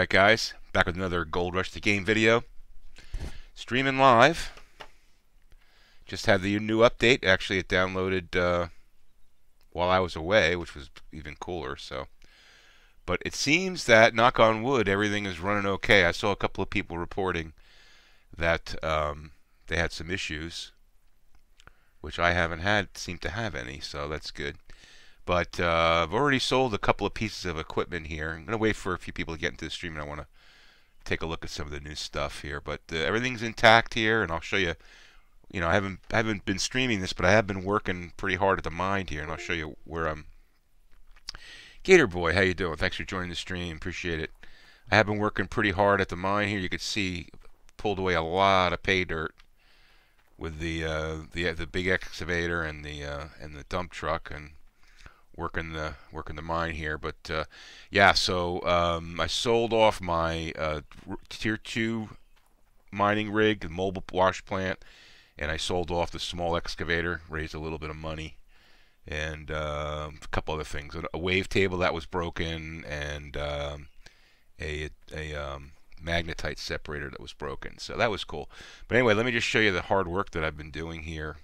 Alright guys, back with another Gold Rush the Game video. Streaming live. Just had the new update. Actually it downloaded while I was away, which was even cooler. But it seems that, knock on wood, everything is running okay. I saw a couple of people reporting that they had some issues, which I haven't seemed to have any, so that's good. But I've already sold a couple of pieces of equipment here. I'm going to wait for a few people to get into the stream, and I want to take a look at some of the new stuff here. But everything's intact here, and I'll show you. You know, I haven't been streaming this, but I have been working pretty hard at the mine here, and I'll show you where I'm. Gator Boy, how you doing? Thanks for joining the stream. Appreciate it. I have been working pretty hard at the mine here. You can see pulled away a lot of pay dirt with the big excavator and the dump truck, and working the mine here. But yeah, so I sold off my tier 2 mining rig, the mobile wash plant, and I sold off the small excavator, raised a little bit of money, and a couple other things, a wave table that was broken, and a magnetite separator that was broken. So that was cool. But anyway, let me just show you the hard work that I've been doing here.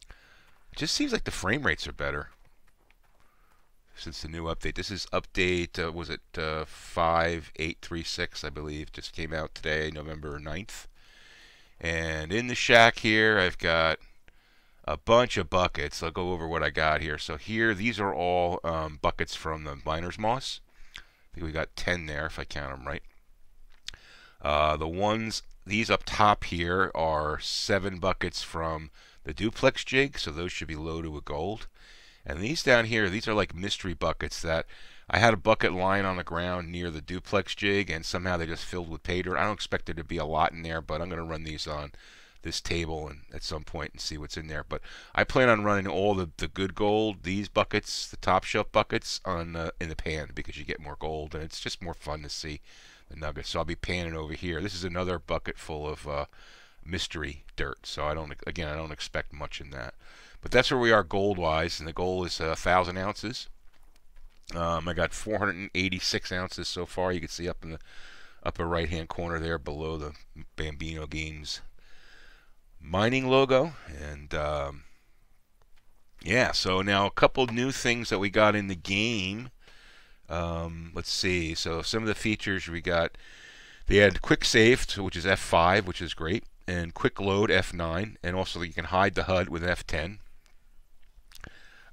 It just seems like the frame rates are better since the new update. This is update, was it 5.836, I believe. Just came out today, November 9th. And in the shack here, I've got a bunch of buckets. I'll go over what I got here. So here, these are all buckets from the miner's moss. I think we got 10 there, if I count them right. These up top here are 7 buckets from the Duplex Rig, so those should be loaded with gold. And these down here, these are like mystery buckets that I had a bucket lying on the ground near the Duplex Jig, and somehow they just filled with pay dirt. I don't expect there to be a lot in there, but I'm going to run these on this table and at some point and see what's in there. But I plan on running all the good gold, these buckets, the top shelf buckets, on in the pan, because you get more gold and it's just more fun to see the nuggets. So I'll be panning over here. This is another bucket full of mystery dirt. So I don't expect much in that. But that's where we are gold-wise, and the gold is 1,000 ounces. I got 486 ounces so far. You can see up in the upper right-hand corner there, below the Bambino Games mining logo. And yeah, so now a couple new things that we got in the game. Let's see. So some of the features we got. They had quick save, which is F5, which is great, and quick load F9, and also you can hide the HUD with F10.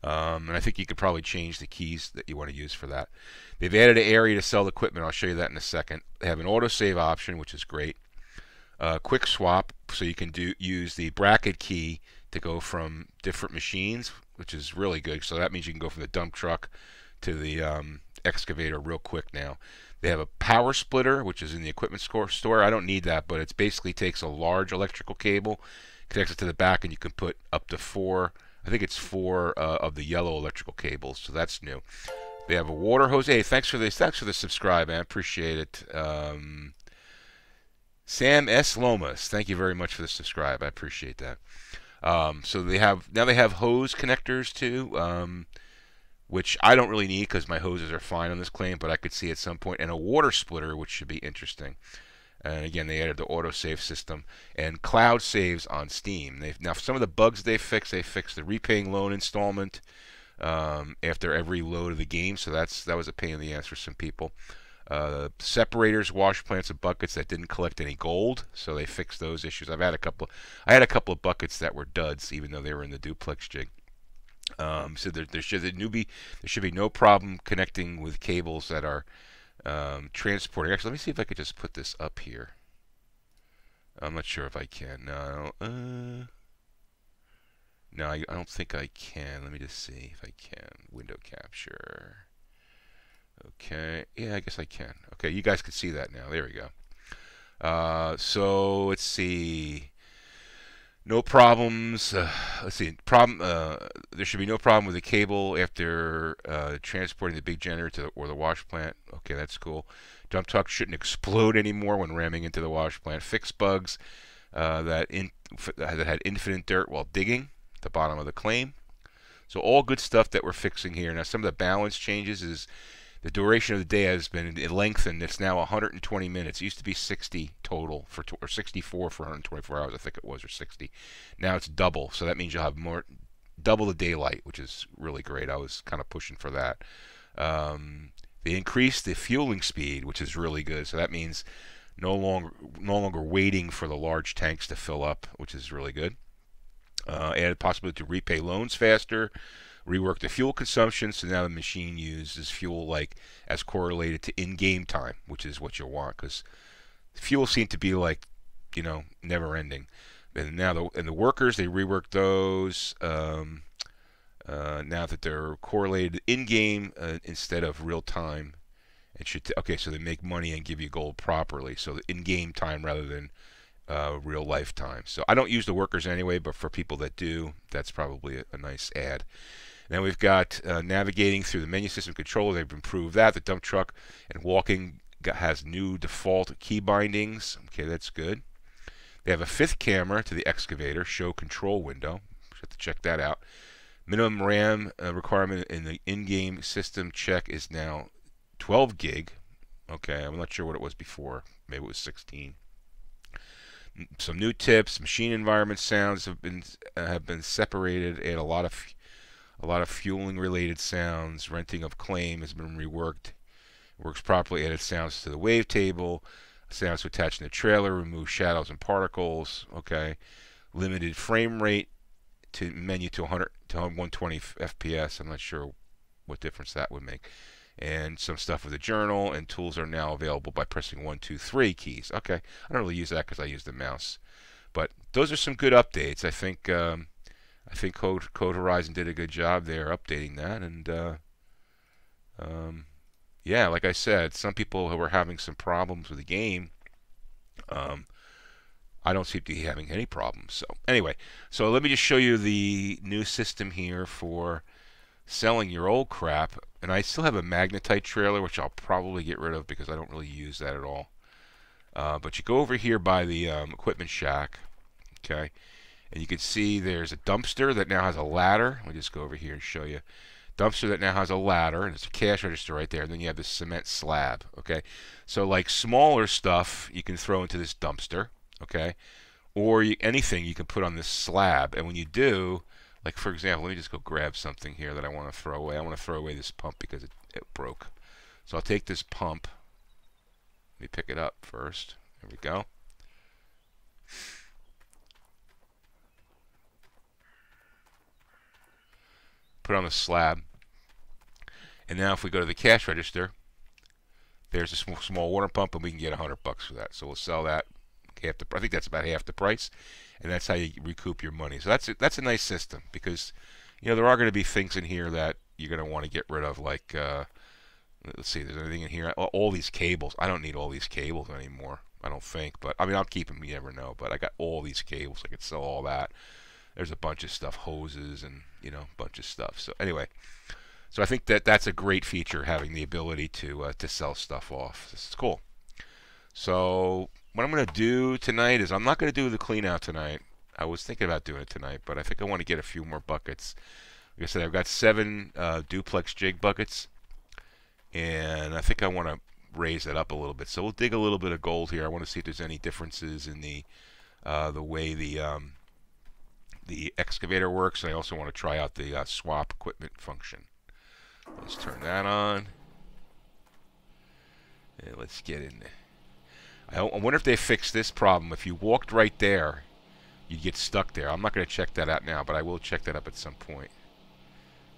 And I think you could probably change the keys that you want to use for that. They've added an area to sell equipment. I'll show you that in a second. They have an autosave option, which is great. Quick swap, so you can use the bracket key to go from different machines, which is really good. So that means you can go from the dump truck to the excavator real quick now. They have a power splitter, which is in the equipment store. I don't need that, but it basically takes a large electrical cable, connects it to the back, and you can put up to 4. I think it's 4 of the yellow electrical cables, so that's new. They have a water hose. Hey, thanks for this. Thanks for the subscribe, man. Appreciate it. Sam S. Lomas, thank you very much for the subscribe. I appreciate that. So they have hose connectors too, which I don't really need because my hoses are fine on this claim, but I could see at some point, and a water splitter, which should be interesting. And again, they added the autosave system and cloud saves on Steam. Now, some of the bugs they fixed the repaying loan installment after every load of the game. So that was a pain in the ass for some people. Separators, wash plants, and buckets that didn't collect any gold, so they fixed those issues. I had a couple of buckets that were duds, even though they were in the Duplex Jig. So there should be no problem connecting with cables that are transporting. Actually, let me see if I could just put this up here. I'm not sure if I can. No, I don't think I can. Let me just see if I can. Window capture. Okay. Yeah, I guess I can. Okay, you guys can see that now. There we go. So let's see. No problems. Let's see. There should be no problem with the cable after transporting the big generator or the wash plant. Okay, that's cool. Dump truck shouldn't explode anymore when ramming into the wash plant. Fix bugs that had infinite dirt while digging at the bottom of the claim. So all good stuff that we're fixing here. Now, some of the balance changes is the duration of the day has been lengthened. It's now 120 minutes. It used to be 60 total or 64 for 124 hours, I think it was, or 60. Now it's double, so that means you'll have double the daylight, which is really great. I was kind of pushing for that. They increased the fueling speed, which is really good. So that means no longer waiting for the large tanks to fill up, which is really good. Added possibility to repay loans faster. Rework the fuel consumption, so now the machine uses fuel like as correlated to in-game time, which is what you'll want, because fuel seemed to be like, you know, never ending. And now the workers, they reworked those now that they're correlated in-game instead of real time. It should okay, so they make money and give you gold properly, so in-game time rather than real life time. So I don't use the workers anyway, but for people that do, that's probably a nice add. Then we've got navigating through the menu system controller. They've improved that. The dump truck and walking has new default key bindings. Okay, that's good. They have a 5th camera to the excavator, show control window. Have to check that out. Minimum RAM requirement in the in-game system check is now 12 gig. Okay, I'm not sure what it was before. Maybe it was 16. Some new tips. Machine environment sounds have been separated. Add a lot of fueling related sounds. Renting of claim has been reworked. Works properly. Added sounds to the wavetable. Sounds to attach in the trailer. Remove shadows and particles. Okay. Limited frame rate to menu to 120 FPS. I'm not sure what difference that would make. And some stuff with the journal, and tools are now available by pressing 1, 2, 3 keys. Okay, I don't really use that because I use the mouse. But those are some good updates. I think Code Horizon did a good job there updating that. And yeah, like I said, some people who were having some problems with the game, I don't seem to be having any problems. So anyway, so let me just show you the new system here for selling your old crap. And I still have a magnetite trailer, which I'll probably get rid of because I don't really use that at all. But you go over here by the equipment shack, okay, and you can see there's a dumpster that now has a ladder. Let me just go over here and show you. Dumpster that now has a ladder, and it's a cash register right there. And then you have this cement slab, okay. So like smaller stuff you can throw into this dumpster, okay, or anything you can put on this slab. And when you do, like for example, let me just go grab something here that I want to throw away. I want to throw away this pump because it broke. So I'll take this pump. Let me pick it up first. There we go. Put it on the slab. And now if we go to the cash register, there's a small water pump, and we can get $100 for that. So we'll sell that. I think that's about half the price, and that's how you recoup your money. So that's a nice system, because you know there are going to be things in here that you're going to want to get rid of. Like let's see, there's anything in here. All these cables. I don't need all these cables anymore. I don't think, but I mean I'll keep them. You never know. But I got all these cables. I could sell all that. There's a bunch of stuff, hoses, and you know, a bunch of stuff. So anyway, so I think that's a great feature, having the ability to sell stuff off. This is cool. So what I'm going to do tonight is I'm not going to do the clean out tonight. I was thinking about doing it tonight, but I think I want to get a few more buckets. Like I said, I've got 7 duplex jig buckets, and I think I want to raise that up a little bit. So we'll dig a little bit of gold here. I want to see if there's any differences in the way the excavator works. And I also want to try out the swap equipment function. Let's turn that on, and let's get in there. I wonder if they fixed this problem. If you walked right there, you'd get stuck there. I'm not going to check that out now, but I will check that up at some point.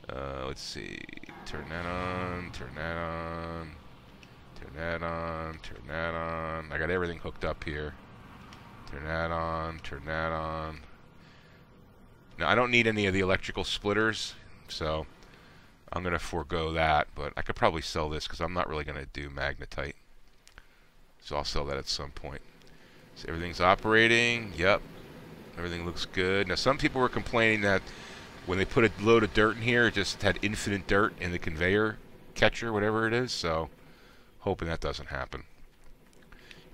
Let's see. Turn that on. Turn that on. Turn that on. Turn that on. I got everything hooked up here. Turn that on. Turn that on. Now, I don't need any of the electrical splitters, so I'm going to forego that. But I could probably sell this because I'm not really going to do magnetite. So I'll sell that at some point. So everything's operating. Yep. Everything looks good. Now some people were complaining that when they put a load of dirt in here, it just had infinite dirt in the conveyor catcher, whatever it is. So hoping that doesn't happen.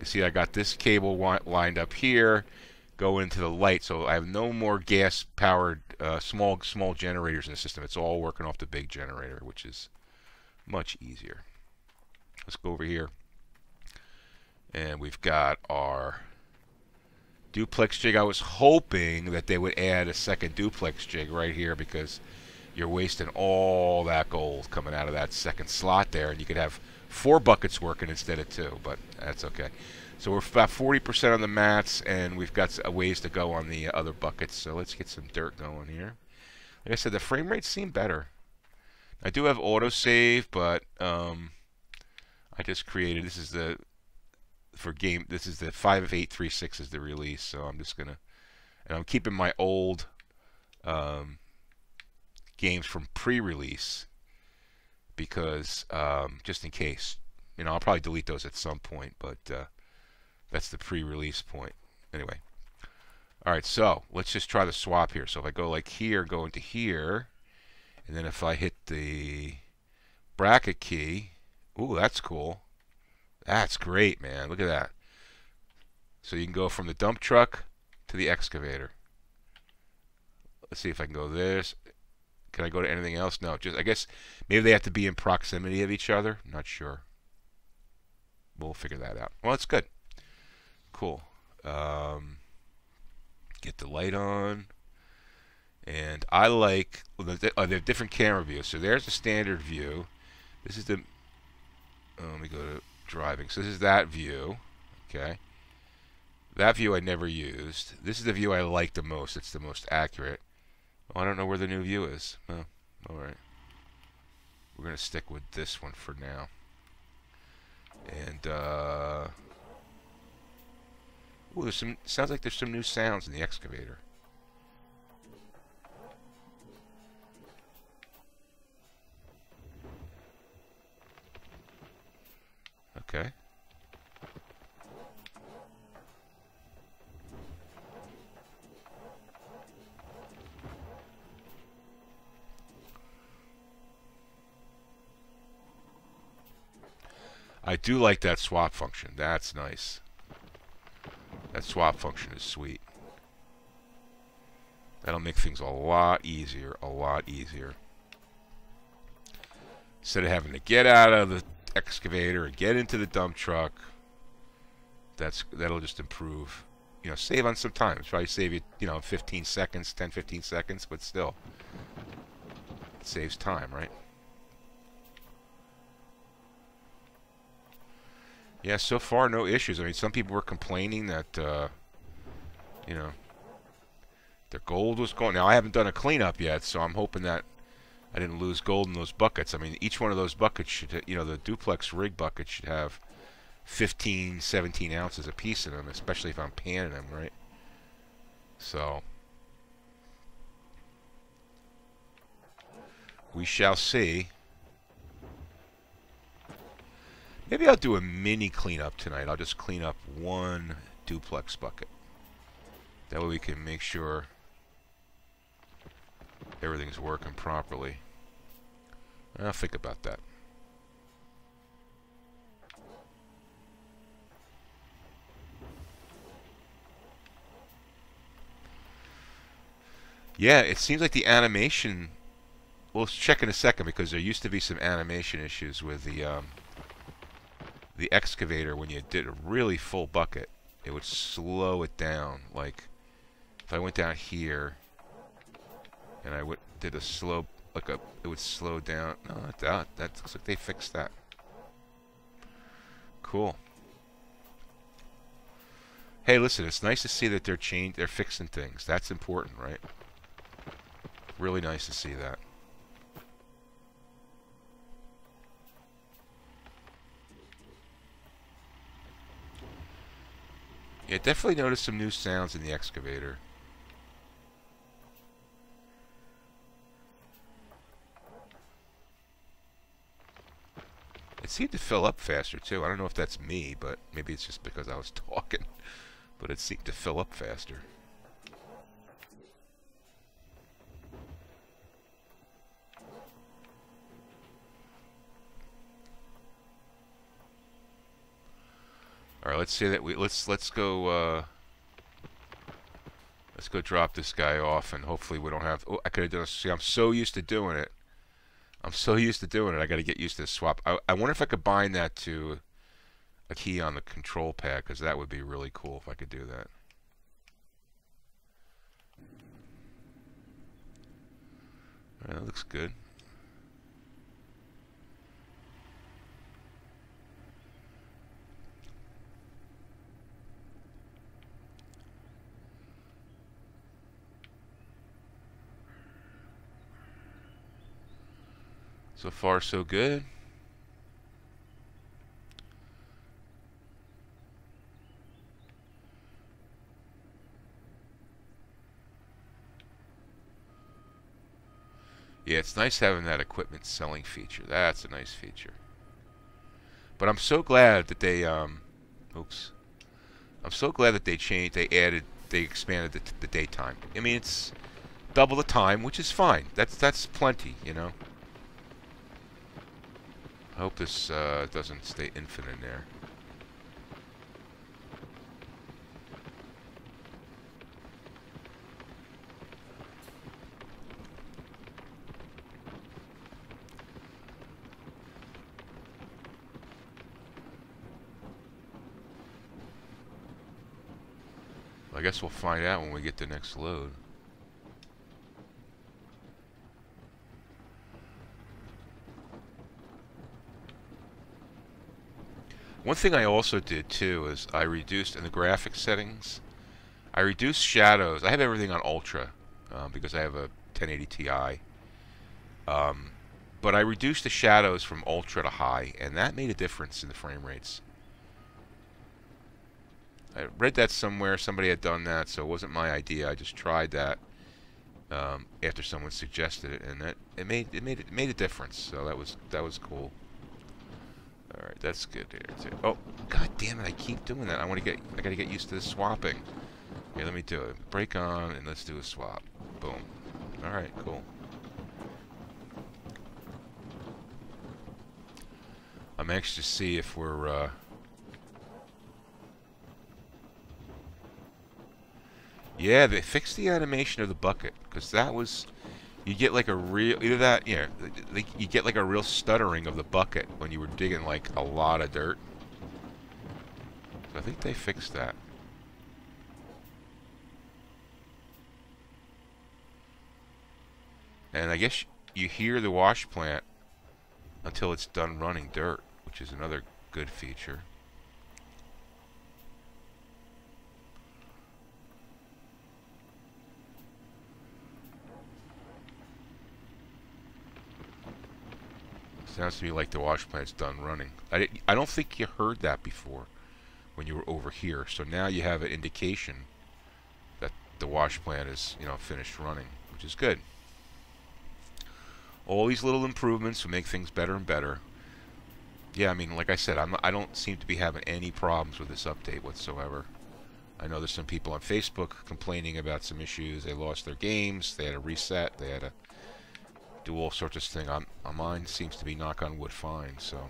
You see I got this cable lined up here going into the light. So I have no more gas powered small generators in the system. It's all working off the big generator, which is much easier. Let's go over here. And we've got our duplex jig. I was hoping that they would add a second duplex jig right here because you're wasting all that gold coming out of that second slot there, and you could have 4 buckets working instead of 2, but that's okay. So we're about 40% on the mats, and we've got a ways to go on the other buckets. So let's get some dirt going here. Like I said, the frame rates seem better. I do have autosave, but I just created, this is the this is the 5836 is the release, so I'm just gonna, and I'm keeping my old games from pre-release because just in case, you know, I'll probably delete those at some point, but that's the pre-release point. Anyway, all right, so let's just try the swap here. So if I go like here, go into here, and then if I hit the bracket key, ooh, that's cool. That's great, man. Look at that. So you can go from the dump truck to the excavator. Let's see if I can go this. Can I go to anything else? No, just I guess maybe they have to be in proximity of each other. I'm not sure. We'll figure that out. Well, it's good. Cool. Get the light on. And I like, well, they have different camera views. So there's a standard view. This is the, let me go to driving. So this is that view. Okay. That view I never used. This is the view I like the most. It's the most accurate. Oh, I don't know where the new view is. Oh, all right. We're going to stick with this one for now. And, ooh, there's some, sounds like there's some new sounds in the excavator. Okay. I do like that swap function. That's nice. That swap function is sweet. That'll make things a lot easier, a lot easier. Instead of having to get out of the excavator and get into the dump truck, that'll just improve, you know, save on some time. It's probably save you, you know, 15 seconds, 10, 15 seconds, but still, it saves time, right? Yeah, so far no issues. I mean, some people were complaining that, you know, their gold was going. Now, I haven't done a cleanup yet, so I'm hoping that I didn't lose gold in those buckets. I mean, each one of those buckets should, you know, the Duplex Rig bucket should have 15, 17 ounces a piece in them, especially if I'm panning them, right? So, we shall see. Maybe I'll do a mini cleanup tonight. I'll just clean up one duplex bucket. That way we can make sure everything's working properly. I'll think about that. Yeah, it seems like the animation... We'll check in a second because there used to be some animation issues with the excavator. When you did a really full bucket, it would slow it down. Like if I went down here and I did a slow, like it would slow down. No, that looks like they fixed that. Cool. Hey, listen, it's nice to see that they're fixing things. That's important, right? Really nice to see that. Yeah, definitely noticed some new sounds in the excavator. It seemed to fill up faster too. I don't know if that's me, but maybe it's just because I was talking. But it seemed to fill up faster. All right, let's say that let's go drop this guy off, and hopefully we don't have. Oh, I could have done. See, I'm so used to doing it. I'm so used to doing it. I got to get used to the swap. I wonder if I could bind that to a key on the control pad, because that would be really cool if I could do that. All right, that looks good. So far, so good. Yeah, it's nice having that equipment selling feature. That's a nice feature. But I'm so glad that they, oops. I'm so glad that they changed, they expanded the daytime. I mean, it's double the time, which is fine. That's plenty, you know. I hope this doesn't stay infinite in there. I guess we'll find out when we get the next load. One thing I also did too is I reduced in the graphics settings. I reduced shadows. I have everything on ultra because I have a 1080 Ti. But I reduced the shadows from ultra to high, and that made a difference in the frame rates. I read that somewhere. Somebody had done that, so it wasn't my idea. I just tried that after someone suggested it, and it made a difference. So that was cool. All right, that's good there too. Oh, god damn it! I keep doing that. I gotta get used to the swapping. Okay, let me do it. Break on, and let's do a swap. Boom. All right, cool. I'm anxious to see if we're. Yeah, they fixed the animation of the bucket, because that was. You get like a real, either that, yeah, you get like a real stuttering of the bucket when you were digging like a lot of dirt. So I think they fixed that. And I guess you hear the wash plant until it's done running dirt, which is another good feature. Sounds to me like the wash plant's done running. I don't think you heard that before when you were over here. So now you have an indication that the wash plant is, you know, finished running, which is good. All these little improvements will make things better and better. Yeah, I mean, like I said, I don't seem to be having any problems with this update whatsoever. I know there's some people on Facebook complaining about some issues. They lost their games. They had a reset. They had to do all sorts of things. On mine seems to be, knock on wood, fine. So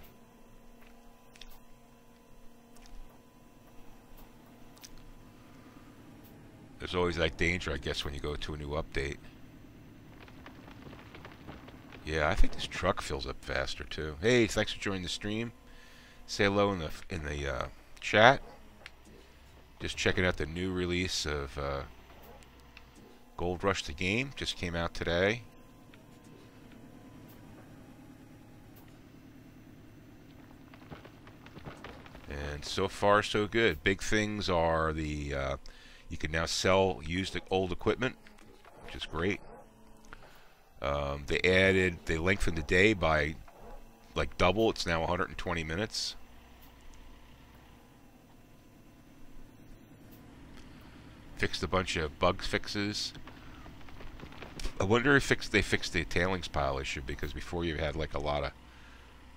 there's always that danger, I guess, when you go to a new update. Yeah, I think this truck fills up faster too. Hey, thanks for joining the stream. Say hello in the chat. Just checking out the new release of Gold Rush the game. Just came out today. And so far, so good. Big things are the you can now sell used old equipment, which is great. They lengthened the day by like double. It's now 120 minutes. Fixed a bunch of bug fixes. I wonder if they fixed the tailings pile issue, because before you had like a lot of,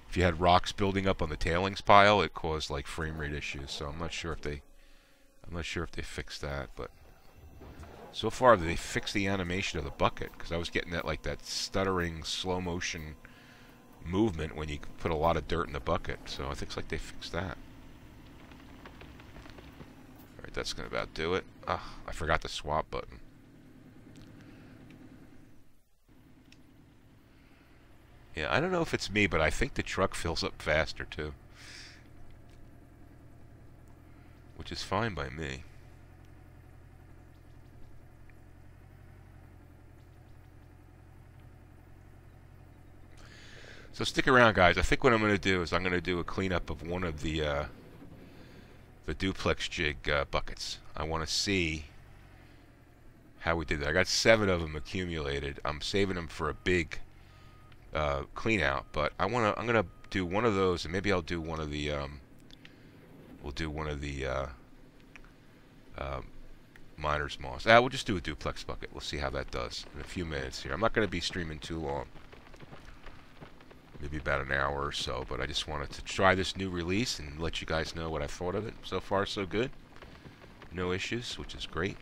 if you had rocks building up on the tailings pile, it caused like frame rate issues. So I'm not sure if they fixed that, but so far they fixed the animation of the bucket, because I was getting that stuttering slow motion movement when you put a lot of dirt in the bucket. So I think it's like they fixed that. All right, that's gonna about do it. Ah, I forgot the swap button. Yeah, I don't know if it's me, but I think the truck fills up faster too. Which is fine by me. So stick around, guys. I think what I'm going to do is I'm going to do a cleanup of one of the Duplex Rig buckets. I want to see how we did that. I got 7 of them accumulated. I'm saving them for a big clean out, but I'm gonna do one of those, and maybe I'll do one of the we'll do one of the miner's moss. We'll just do a duplex bucket. We'll see how that does in a few minutes here. I'm not going to be streaming too long, maybe about an hour or so, but I just wanted to try this new release and let you guys know what I thought of it. So far, so good. No issues, which is great.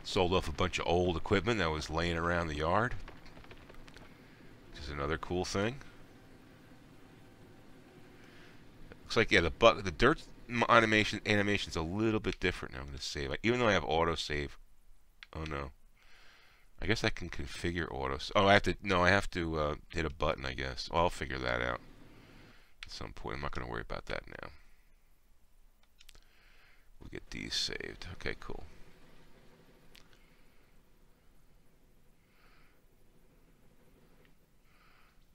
Sold off a bunch of old equipment that was laying around the yard, which is another cool thing. Looks like, yeah, the dirt animation's a little bit different now. I'm going to save. Even though I have auto save. Oh no. I guess I can configure auto. Oh, I have to. No, I have to hit a button, I guess. Well, I'll figure that out at some point. I'm not going to worry about that now. We'll get these saved. Okay, cool.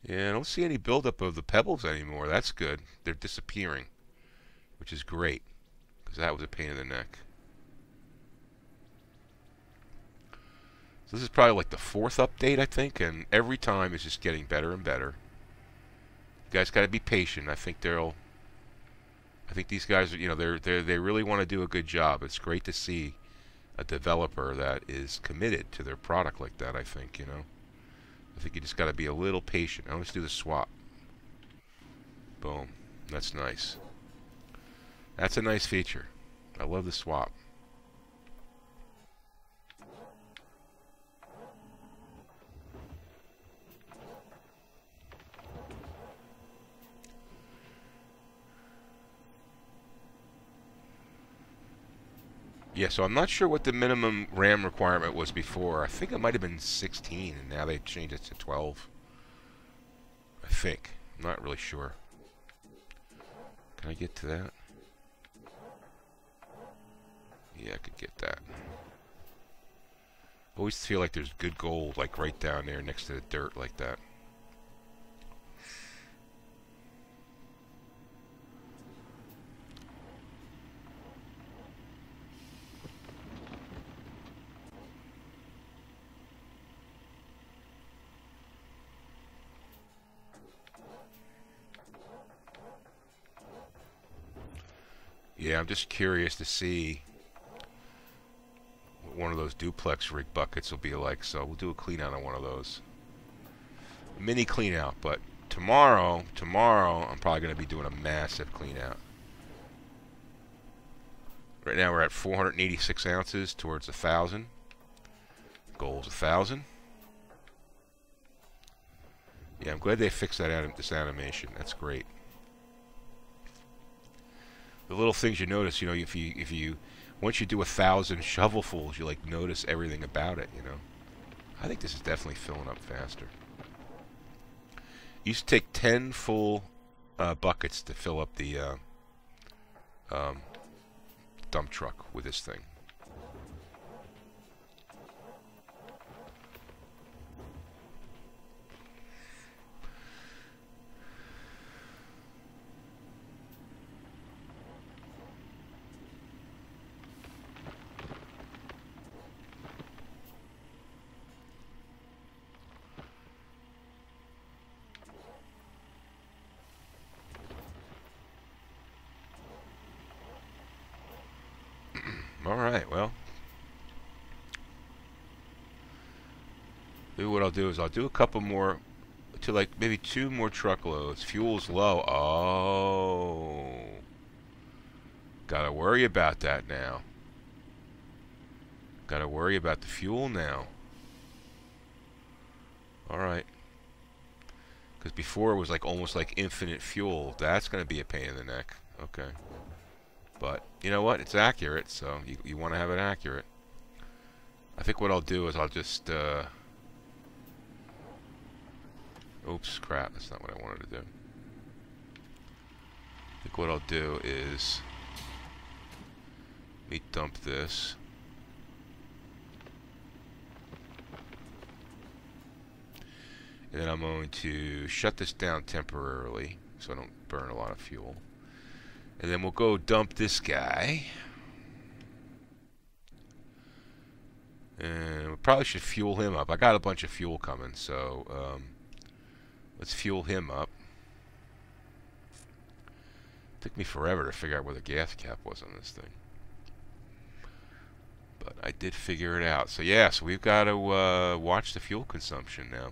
Yeah, I don't see any buildup of the pebbles anymore. That's good. They're disappearing, which is great, because that was a pain in the neck. So this is probably like the 4th update, I think, and every time it's just getting better and better. You guys got to be patient. I think these guys are, you know, they really want to do a good job. It's great to see a developer that is committed to their product like that. I think, you know. I think you just got to be a little patient. Now let's do the swap. Boom. That's nice. That's a nice feature. I love the swap. Yeah, so I'm not sure what the minimum RAM requirement was before. I think it might have been 16, and now they've changed it to 12. I think. I'm not really sure. Can I get to that? Yeah, I could get that. I always feel like there's good gold, like right down there next to the dirt like that. Yeah, I'm just curious to see what one of those Duplex Rig buckets will be like, so we'll do a clean out on one of those. A mini clean out, but tomorrow I'm probably going to be doing a massive clean out. Right now we're at 486 ounces towards 1,000. Goal's 1,000. Yeah, I'm glad they fixed that this animation. That's great. The little things you notice, you know, if you once you do 1,000 shovelfuls, you like notice everything about it, you know. I think this is definitely filling up faster. You used to take 10 full buckets to fill up the dump truck with this thing. Alright, well. Maybe what I'll do is I'll do a couple more, to like maybe 2 more truckloads. Fuel's low. Oh. Gotta worry about that now. Gotta worry about the fuel now. Alright. Because before it was like almost like infinite fuel. That's gonna be a pain in the neck. Okay. But, you know what? It's accurate, so you want to have it accurate. I think what I'll do is I'll just Oops, crap, that's not what I wanted to do. I think what I'll do is let me dump this. And then I'm going to shut this down temporarily so I don't burn a lot of fuel. And then we'll go dump this guy. And we probably should fuel him up. I got a bunch of fuel coming, so let's fuel him up. Took me forever to figure out where the gas cap was on this thing. But I did figure it out. So yeah, so we've got to watch the fuel consumption now.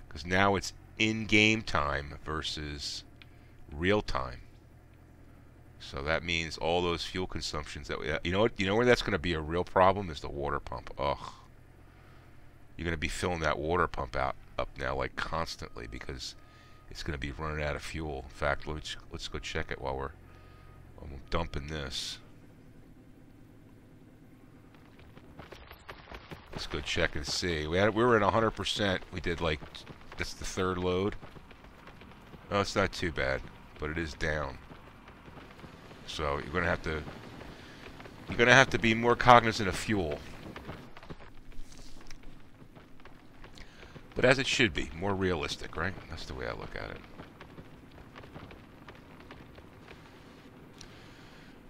Because now it's in-game time versus real time. So that means all those fuel consumptions that we, you know where that's going to be a real problem is the water pump. Ugh. You're going to be filling that water pump up now like constantly because it's going to be running out of fuel. In fact, let's go check it while I'm dumping this. Let's go check and see. We were at 100%. We did like that's the third load. Oh, it's not too bad, but it is down. So you're gonna have to be more cognizant of fuel. But as it should be, more realistic, right? That's the way I look at it.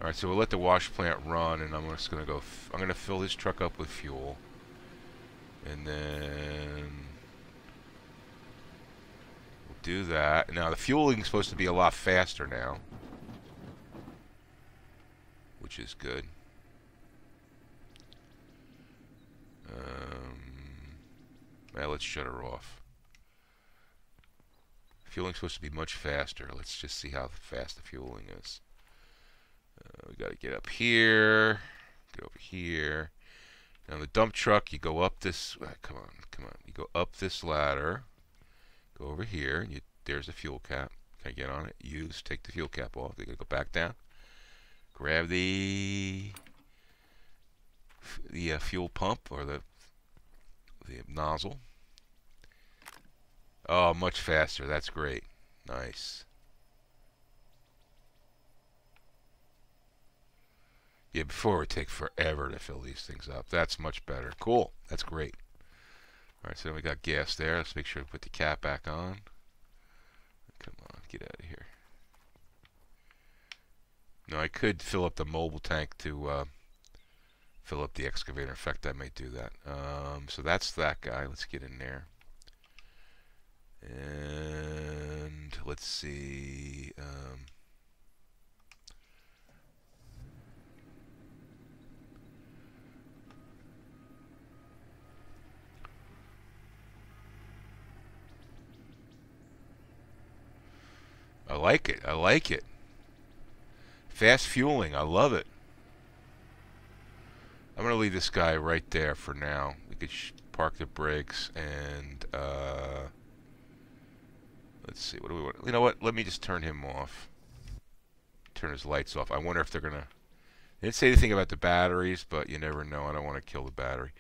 All right, so we'll let the wash plant run, and I'm just gonna go. I'm gonna fill this truck up with fuel, and then we'll do that. Now the fueling is supposed to be a lot faster now, which is good. Well, let's shut her off. Fueling's supposed to be much faster. Let's just see how fast the fueling is. We got to get up here, get over here. Now the dump truck, you go up this. Come on. You go up this ladder, go over here, and there's a fuel cap. Can I get on it? Use. Take the fuel cap off. They're gonna go back down. Grab the fuel pump or the nozzle. Oh, much faster. That's great. Nice. Yeah, before it would take forever to fill these things up. That's much better. Cool. That's great. All right, so then we got gas there. Let's make sure to put the cap back on. Come on, get out of here. Now, I could fill up the mobile tank to fill up the excavator. In fact, I may do that. So that's that guy. Let's get in there. And let's see. I like it. I like it. Fast fueling. I love it. I'm going to leave this guy right there for now. We could park the brakes and let's see. What do we want? You know what? Let me just turn him off. Turn his lights off. I wonder if they're going to... They didn't say anything about the batteries, but you never know. I don't want to kill the battery.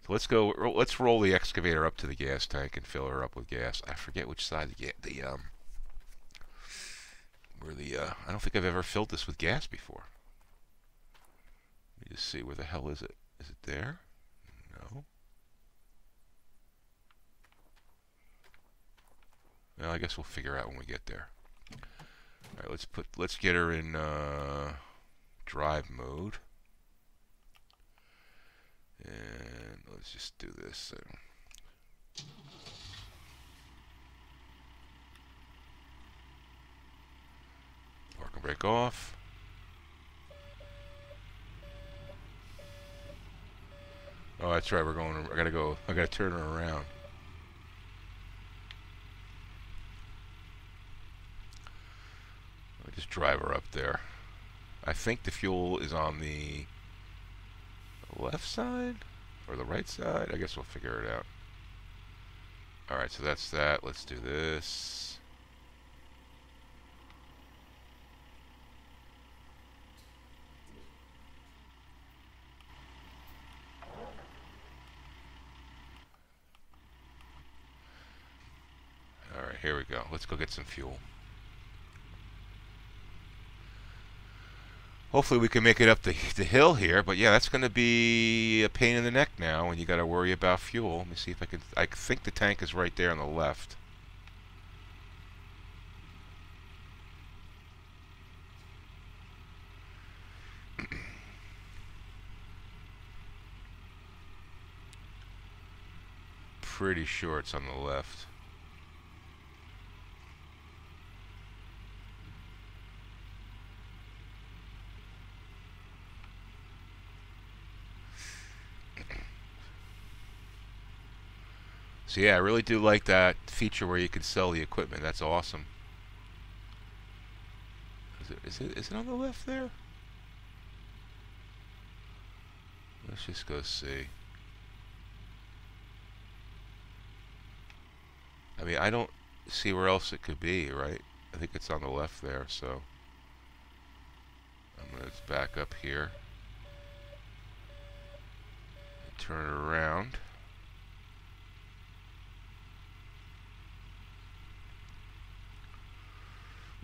So let's go. Let's roll the excavator up to the gas tank and fill her up with gas. I forget which side to get I don't think I've ever filled this with gas before. Let me just see, where the hell is it? Is it there? No. Well, I guess we'll figure out when we get there. All right, let's get her in drive mode. And let's just do this. Park and brake off. Oh, that's right. We're going. I gotta turn her around. I'll just drive her up there. I think the fuel is on the left side or the right side. I guess we'll figure it out. All right, so that's that. Let's do this. here we go. Let's go get some fuel. Hopefully we can make it up the hill here, but yeah, that's going to be a pain in the neck now when you got to worry about fuel. Let me see if I can. I think the tank is right there on the left. Pretty sure it's on the left. So yeah, I really do like that feature where you can sell the equipment. That's awesome. Is it on the left there? Let's just go see. I mean, I don't see where else it could be, right? I think it's on the left there, so I'm going to back up here. Turn it around.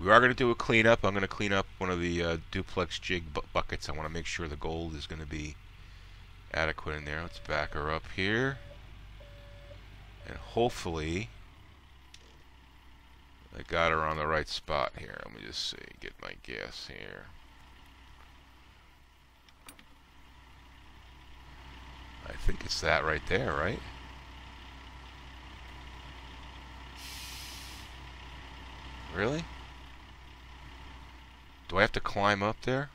We are going to do a cleanup. I'm going to clean up one of the Duplex Rig buckets. I want to make sure the gold is going to be adequate in there. Let's back her up here. And hopefully I got her on the right spot here. Let me just see. Get my gas here. I think it's that right there, right? Really? Do I have to climb up there?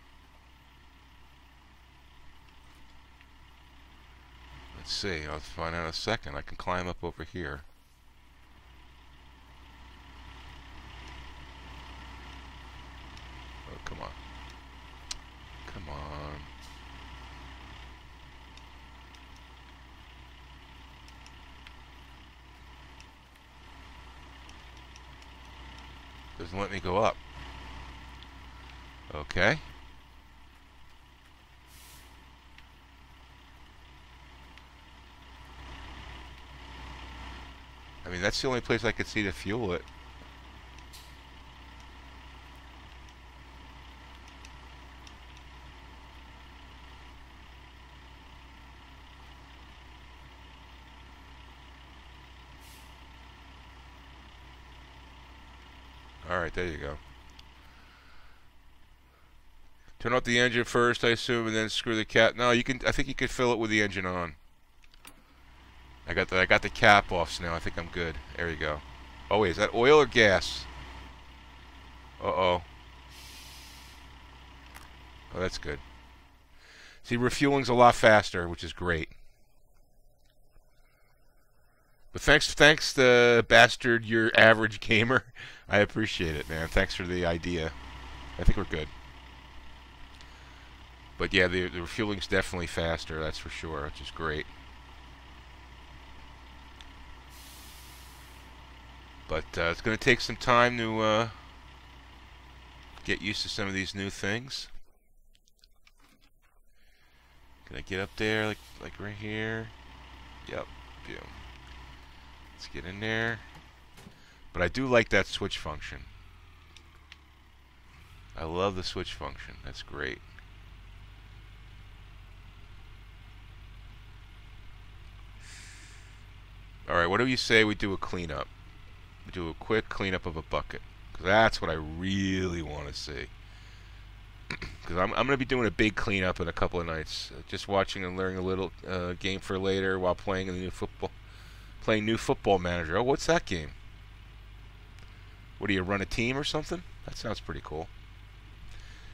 Let's see. I'll find out in a second. I can climb up over here. Oh, come on. Come on. Doesn't let me go up. Okay. I mean, that's the only place I could see to fuel it. Alright, there you go. Turn off the engine first, I assume, and then screw the cap. No, you can. I think you could fill it with the engine on. I got the cap off, so now I think I'm good. There you go. Oh wait, is that oil or gas? Uh-oh. Oh, that's good. See, refueling's a lot faster, which is great. But thanks to Bastard, your average gamer. I appreciate it, man. Thanks for the idea. I think we're good. But yeah, the refueling's definitely faster, that's for sure, which is great. But it's going to take some time to get used to some of these new things. Can I get up there, like right here? Yep. Boom. Let's get in there. But I do like that switch function. I love the switch function. That's great. Alright, what do you say we do a cleanup? We do a quick cleanup of a bucket. Because that's what I really want to see. Because I'm going to be doing a big cleanup in a couple of nights. Just watching and learning a little game for later while playing in the new football manager. Oh, what's that game? What, do you run a team or something? That sounds pretty cool.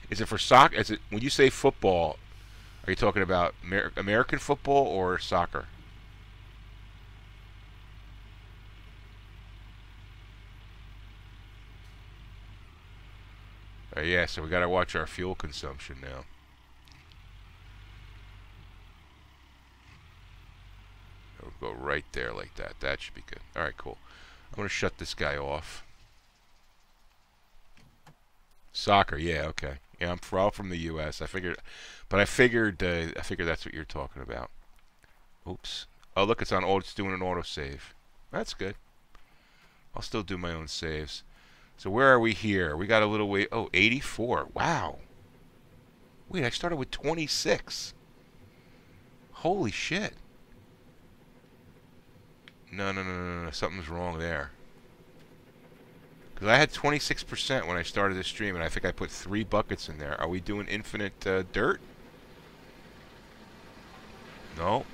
Is it for soccer? Is it, when you say football, are you talking about American football or soccer? Yeah, so we got to watch our fuel consumption now. We'll go right there like that. That should be good. All right, cool. I'm going to shut this guy off. Soccer, yeah, okay. Yeah, I'm all from the U.S. I figured that's what you're talking about. Oops. Oh, look, it's doing an autosave. That's good. I'll still do my own saves. So where are we here? We got a little way. Oh, 84. Wow. Wait, I started with 26. Holy shit. No, no, no, no, no. Something's wrong there. Because I had 26% when I started this stream, and I think I put 3 buckets in there. Are we doing infinite dirt? No.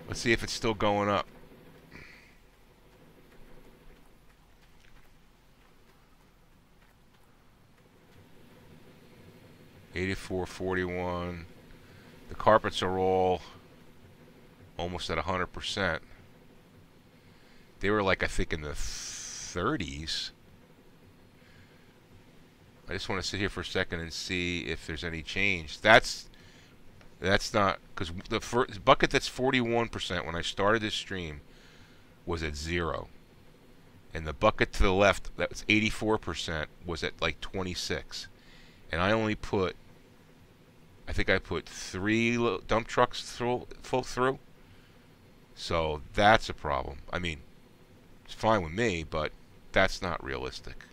Let's see if it's still going up. $84.41. The carpets are all almost at 100%. They were like, I think, in the 30s. I just want to sit here for a second and see if there's any change. That's not, because the first bucket that's 41% when I started this stream was at 0. And the bucket to the left that was 84% was at like 26. And I only put, I think I put 3 dump trucks full through. So that's a problem. I mean, it's fine with me, but that's not realistic.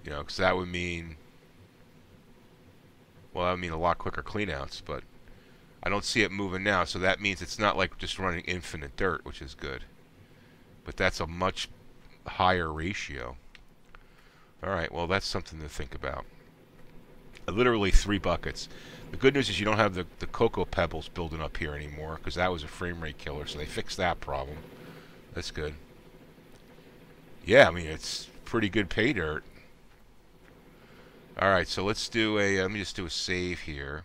You know, because that would mean, well, that would mean a lot quicker cleanouts, but I don't see it moving now, so that means it's not like just running infinite dirt, which is good. But that's a much higher ratio. Alright, well, that's something to think about. Literally 3 buckets. The good news is you don't have the cocoa pebbles building up here anymore, because that was a frame rate killer, so they fixed that problem. That's good. Yeah, I mean, it's pretty good pay dirt. Alright, so let's do a, let me just do a save here.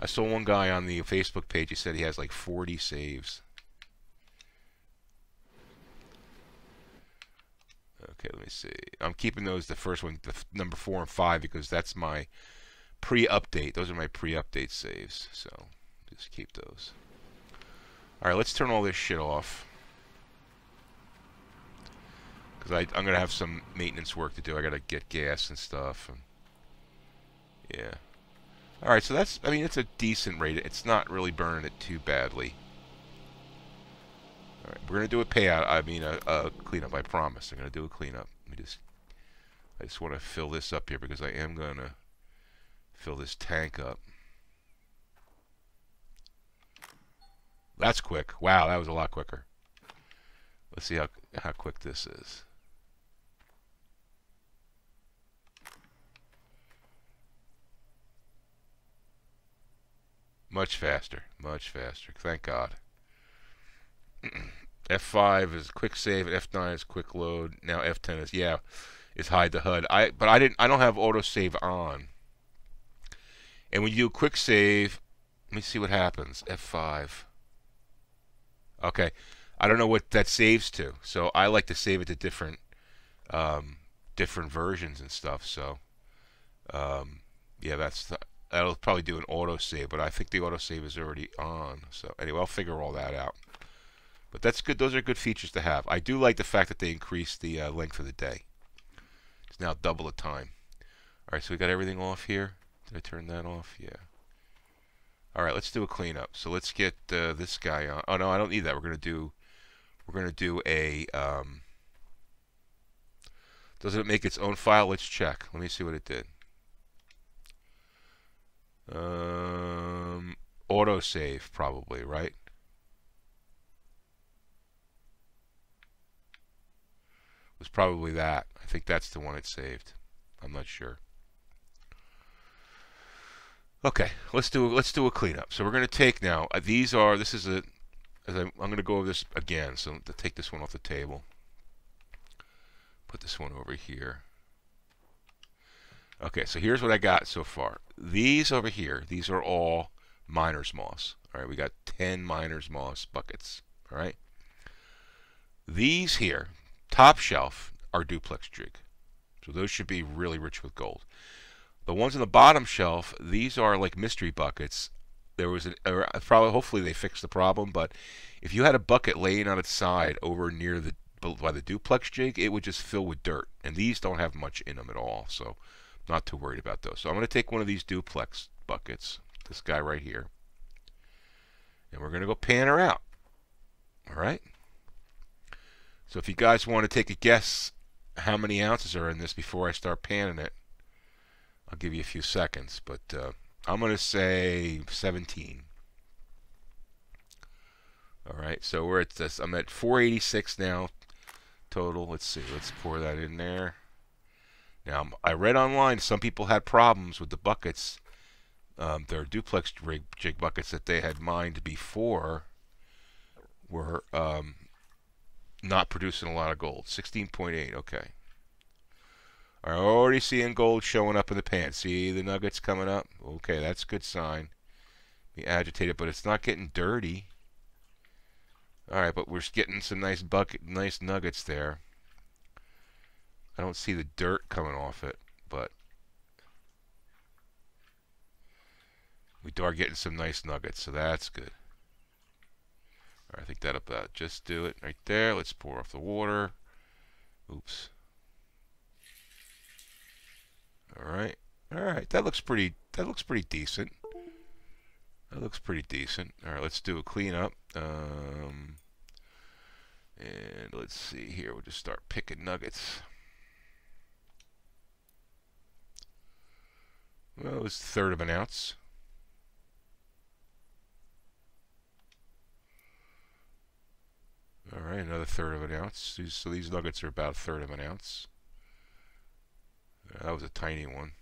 I saw one guy on the Facebook page, he said he has like 40 saves. Okay, let me see. I'm keeping those, the first one, the number 4 and 5, because that's my pre-update. Those are my pre-update saves, so just keep those. Alright, let's turn all this shit off. Because I'm going to have some maintenance work to do. I got to get gas and stuff. And yeah. Alright, so that's, I mean, it's a decent rate. It's not really burning it too badly. Alright, we're going to do a payout. I mean, a cleanup, I promise. I'm going to do a cleanup. I just want to fill this up here because I am going to fill this tank up. That's quick. Wow, that was a lot quicker. Let's see how quick this is. Much faster. Much faster. Thank God. F5 is quick save, and F9 is quick load. Now F10 is, yeah, is hide the HUD. But I don't have auto save on. And when you do quick save, let me see what happens. F5. Okay, I don't know what that saves to, so I like to save it to different versions and stuff. So yeah, that'll probably do an auto save, but I think the auto save is already on. So anyway, I'll figure all that out. But that's good. Those are good features to have. I do like the fact that they increased the length of the day. It's now double the time. All right, so we got everything off here. Did I turn that off? Yeah. All right, let's do a cleanup. So let's get this guy on. Oh no, I don't need that. We're gonna do a. Does it make its own file? Let's check. Let me see what it did. Auto save probably, right? Was probably that. I think that's the one it saved. I'm not sure. Okay, let's do a cleanup. So we're going to take now. I'm going to go over this again. So to take this one off the table, put this one over here. Okay, so here's what I got so far. These over here, these are all miner's moss. All right, we got 10 miner's moss buckets. All right. These here, top shelf, are Duplex Rig. So those should be really rich with gold. The ones on the bottom shelf, these are like mystery buckets. There was hopefully they fixed the problem, but if you had a bucket laying on its side over near by the Duplex Rig, it would just fill with dirt. And these don't have much in them at all. So Not too worried about those. So I'm going to take one of these duplex buckets, this guy right here, and we're going to go pan her out. All right? So if you guys want to take a guess how many ounces are in this before I start panning it, I'll give you a few seconds, but I'm going to say 17. All right, so we're at this. I'm at 486 now total. Let's see. Let's pour that in there. Now, I read online some people had problems with the buckets. Their duplex rig jig buckets that they had mined before were not producing a lot of gold. 16.8. Okay. I'm already seeing gold showing up in the pan. See the nuggets coming up? Okay, that's a good sign. Be agitated, but it's not getting dirty. All right, but we're getting some nice nuggets there. I don't see the dirt coming off it, but we are getting some nice nuggets, so that's good. All right, I think that'll about just do it right there. Let's pour off the water. Oops. All right, that looks pretty decent. That looks pretty decent. All right, let's do a cleanup. And let's see here. We'll just start picking nuggets. Well, it was a third of an ounce. All right, another third of an ounce. So these nuggets are about a third of an ounce. That was a tiny one.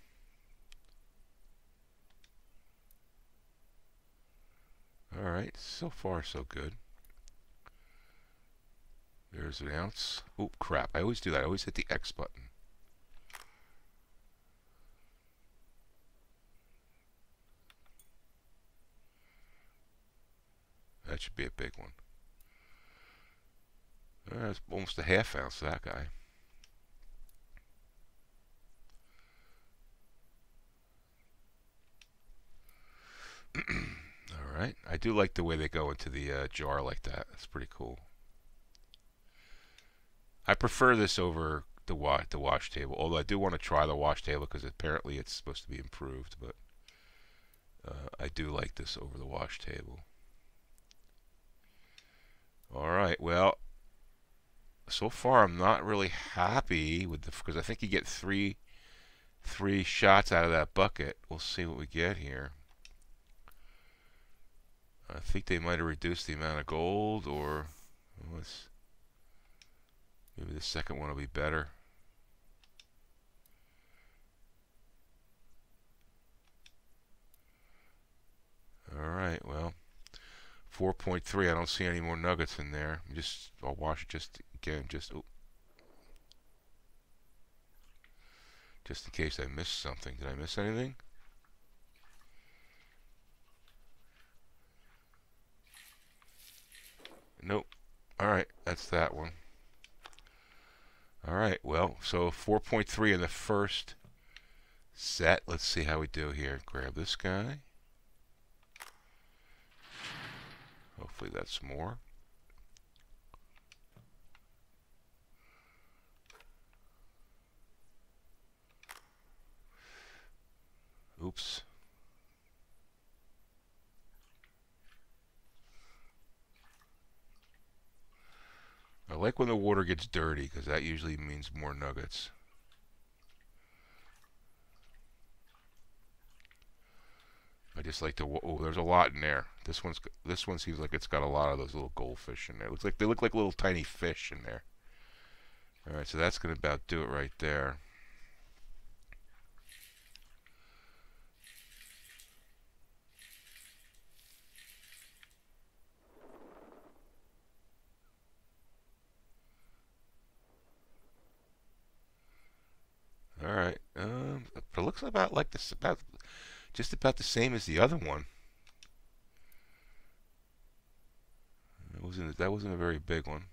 All right, so far so good. There's an ounce. Oh, crap. I always do that. I always hit the X button. That should be a big one. That's almost a half ounce for that guy. All right. I do like the way they go into the jar like that. That's pretty cool. I prefer this over the wash table, although I do want to try the wash table because apparently it's supposed to be improved, but I do like this over the wash table. All right, well, so far I'm not really happy with because I think you get three shots out of that bucket. We'll see what we get here. I think they might have reduced the amount of gold, or maybe the second one will be better. All right, well, 4.3. I don't see any more nuggets in there. I'll wash it just again, just in case I missed something. Did I miss anything? Nope. All right, that's that one. All right, well, so 4.3 in the first set. Let's see how we do here. Grab this guy. Hopefully that's more. Oops. I like when the water gets dirty because that usually means more nuggets. I just like to. Oh, there's a lot in there. This one seems like it's got a lot of those little goldfish in there. They look like little tiny fish in there. All right, so that's gonna about do it right there. All right, it looks about like this, just about the same as the other one. That wasn't a very big one.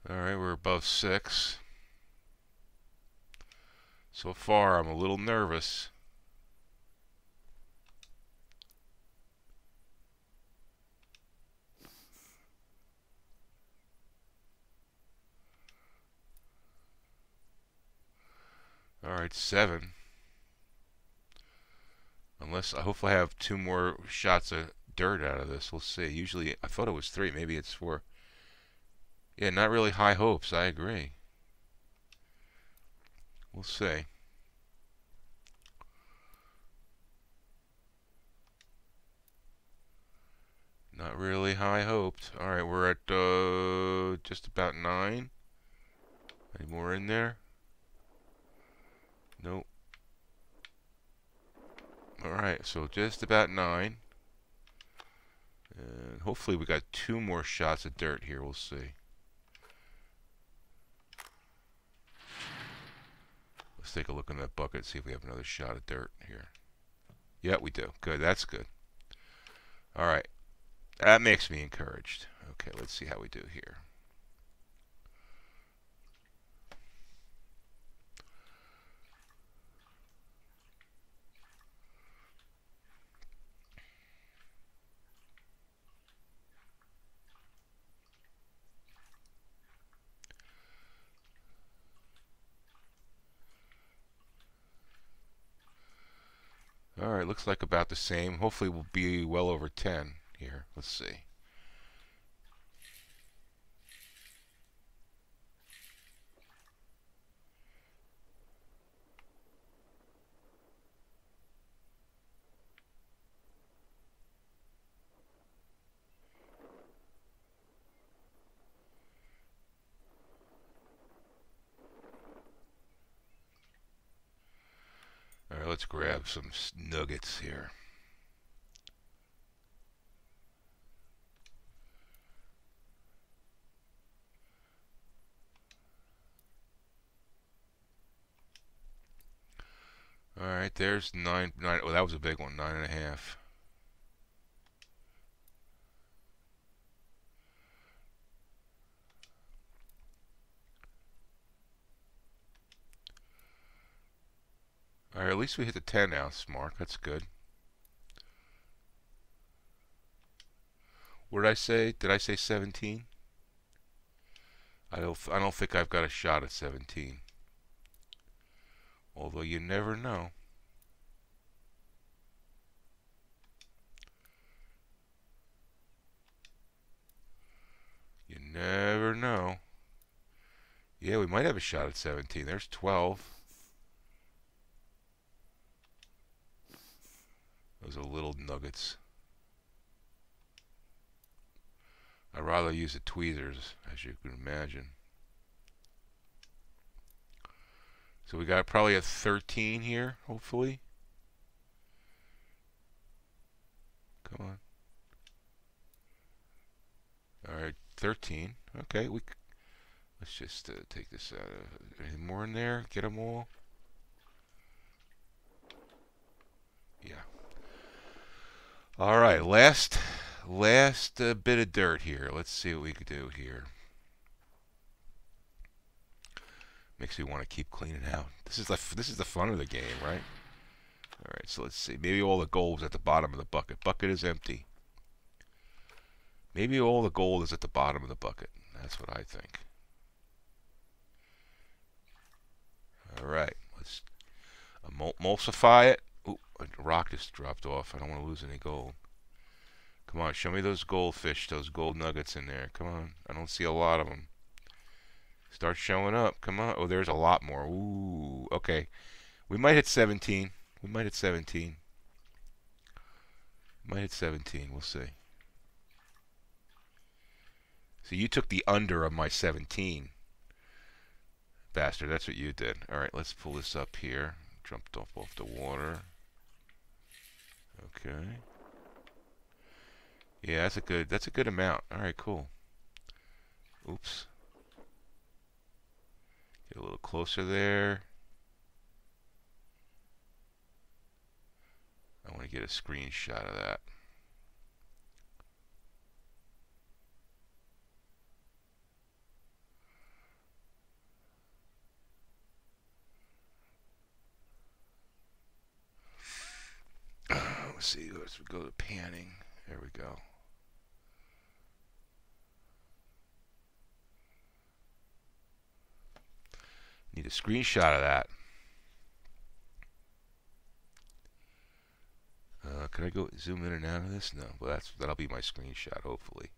Alright, we're above 6. So far, I'm a little nervous. Alright, 7. Unless, hopefully I have 2 more shots of dirt out of this. We'll see. Usually, I thought it was 3. Maybe it's 4. Yeah, not really high hopes. I agree. We'll see. Not really high hoped. Alright, we're at just about 9. Any more in there? Nope. Alright, so just about 9. And hopefully we got 2 more shots of dirt here. We'll see. Let's take a look in that bucket, see if we have another shot of dirt here. Yeah, we do. Good, that's good. Alright. That makes me encouraged. Okay, let's see how we do here. Alright, looks like about the same. Hopefully we'll be well over 10 here. Let's see. Alright, let's grab some nuggets here. Alright, there's 9. Oh, that was a big one. 9.5. Alright, at least we hit the 10-ounce mark. That's good. What did I say? Did I say 17? I don't think I've got a shot at 17. Although you never know. You never know. Yeah, we might have a shot at 17. There's 12. Those are little nuggets. I'd rather use the tweezers, as you can imagine. So we got probably a 13 here, hopefully. Come on. Alright, 13. Okay, let's just take this out. Any more in there? Get them all? Yeah. Alright, last bit of dirt here. Let's see what we can do here. Makes me want to keep cleaning out. This is the fun of the game, right? Alright, so let's see. Maybe all the gold is at the bottom of the bucket. Bucket is empty. Maybe all the gold is at the bottom of the bucket. That's what I think. Alright, let's emulsify it. Ooh, a rock just dropped off. I don't want to lose any gold. Come on, show me those goldfish, those gold nuggets in there. Come on. I don't see a lot of them. Start showing up. Come on. Oh, there's a lot more. Ooh, okay. We might hit 17. We might hit 17. Might hit 17. We'll see. So you took the under of my 17. Bastard, that's what you did. Alright, let's pull this up here. Jumped off the water. Okay. Yeah, that's a good amount. Alright, cool. Oops. Get a little closer there. I want to get a screenshot of that. Let's see. Let's go to panning. There we go. Need a screenshot of that. Can I go zoom in and out of this? No. Well, that'll be my screenshot, hopefully.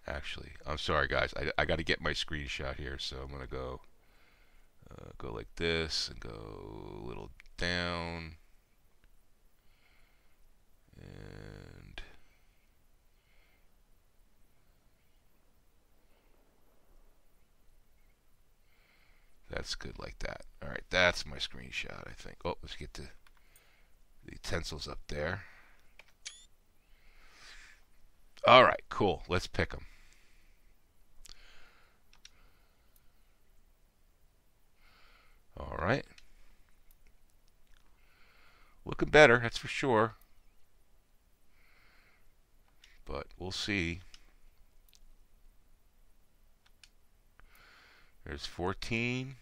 Actually, I'm sorry, guys. I got to get my screenshot here, so I'm gonna go like this and go a little down, and that's good like that. All right, that's my screenshot, I think. Oh, let's get the utensils up there. All right, cool. Let's pick them. All right. Looking better, that's for sure. But we'll see. There's 14.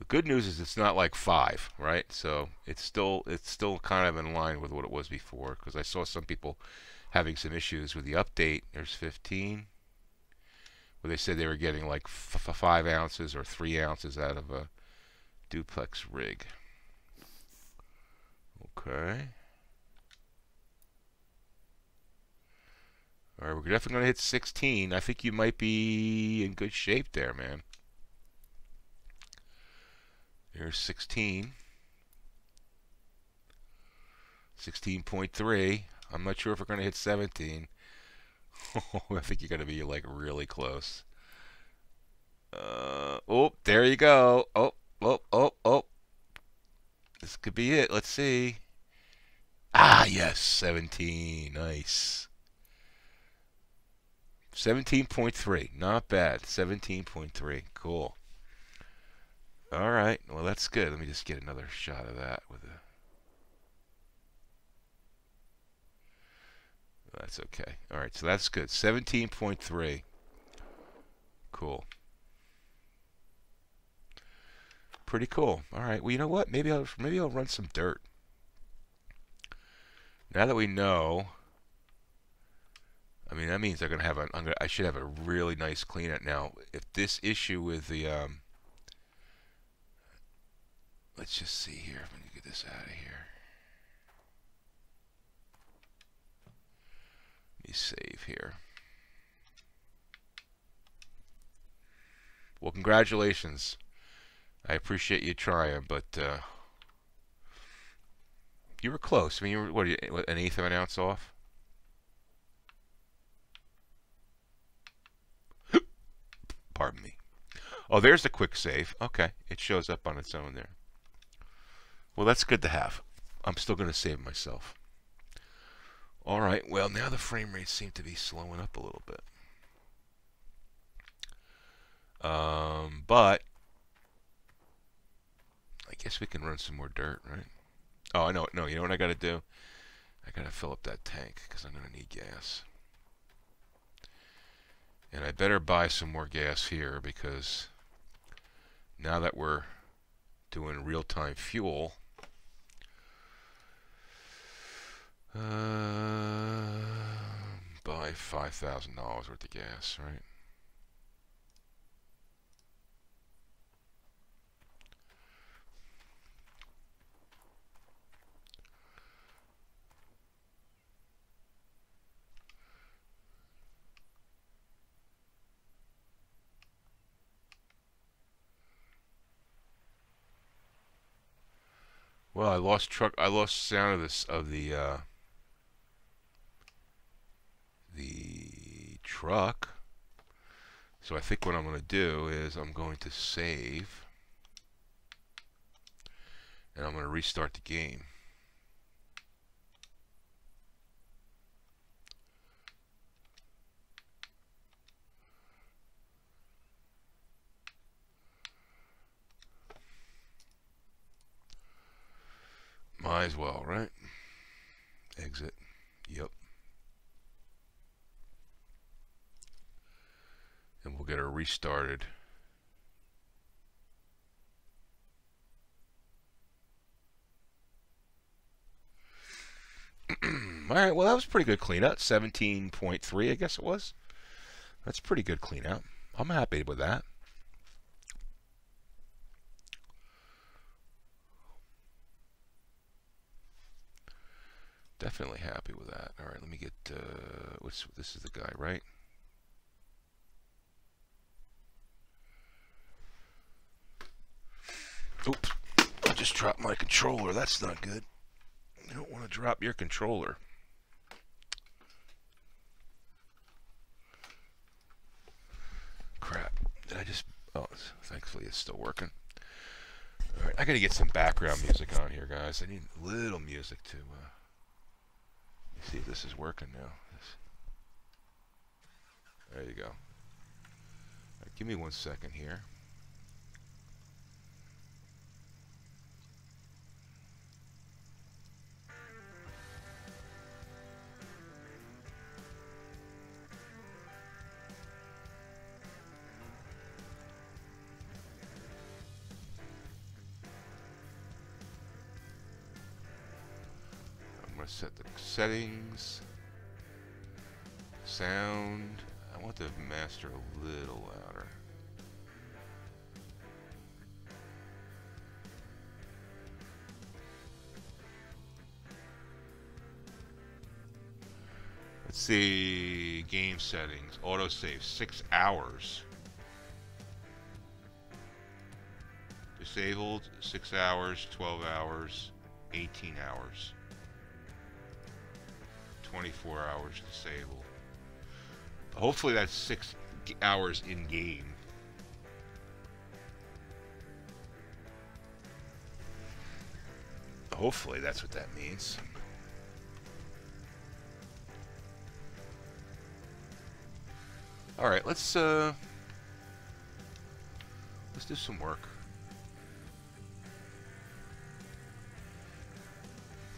The good news is it's not like 5, right? So it's still kind of in line with what it was before, because I saw some people having some issues with the update. There's 15, where they said they were getting like 5 ounces or 3 ounces out of a Duplex Rig. Okay. All right, we're definitely going to hit 16. I think you might be in good shape there, man. There's 16. 16.3. I'm not sure if we're going to hit 17. I think you're going to be like really close. Oh, there you go. Oh. This could be it. Let's see. Ah, yes, 17. Nice. 17.3. Not bad. 17.3. Cool. All right. Well, that's good. Let me just get another shot of that with a... That's okay. All right, so that's good. 17.3. Cool. Pretty cool. All right. Well, you know what? Maybe I'll run some dirt. Now that we know, I mean, that means they're gonna have I should have a really nice clean it now. If this issue with the let's just see here. Let me get this out of here. Let me save here. Well, congratulations. I appreciate you trying, but you were close. I mean, you were what, an eighth of an ounce off? Pardon me. Oh, there's the quick save. Okay, it shows up on its own there. Well, that's good to have. I'm still going to save myself. All right, well, now the frame rates seem to be slowing up a little bit. But I guess we can run some more dirt, right? Oh, I know. No, you know what I got to do? I got to fill up that tank because I'm going to need gas. And I better buy some more gas here because now that we're doing real-time fuel, buy $5,000 worth of gas, right? Well, I lost sound of the truck. So I think what I'm going to do is I'm going to save and I'm going to restart the game. Might as well, right? Exit. Yep. And we'll get her restarted. Alright, well that was pretty good cleanout. 17.3 I guess it was. That's pretty good cleanout. I'm happy with that. Definitely happy with that. Alright, let me get this is the guy, right? Oops. I just dropped my controller. That's not good. You don't want to drop your controller. Crap. Did I just... Oh, thankfully it's still working. Alright, I gotta get some background music on here, guys. I need a little music to... see if this is working now. There you go. Right, give me 1 second here. I'm going to set the settings, sound. I want the master a little louder. Let's see, game settings, autosave, 6 hours. Disabled, 6 hours, 12 hours, 18 hours. 24 hours disabled. Hopefully that's 6 hours in game. Hopefully that's what that means. All right, let's do some work.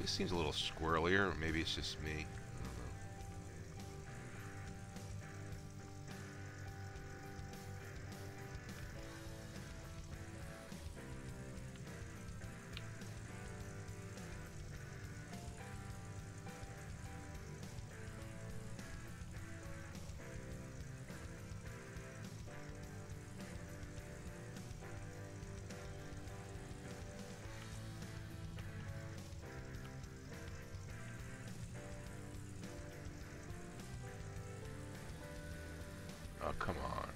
This seems a little squirrelier, or maybe it's just me. Oh, come on.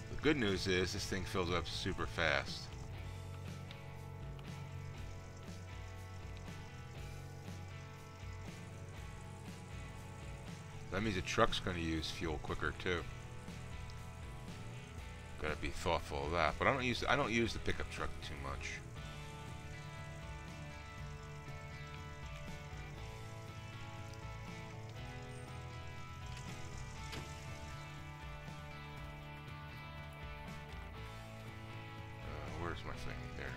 The good news is this thing fills up super fast. That means the truck's going to use fuel quicker too. Got to be thoughtful of that. But I don't use the pickup truck too much. Where's my thing? There it is.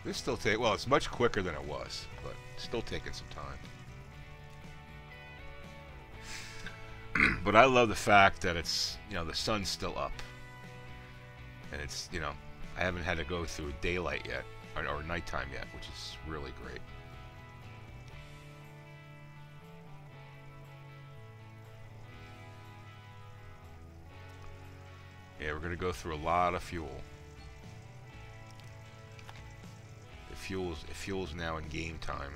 This still well, it's much quicker than it was, but still taking some time. But I love the fact that it's, the sun's still up. And it's, I haven't had to go through daylight yet, or nighttime yet, which is really great. Yeah, we're going to go through a lot of fuel. The fuel's now in game time.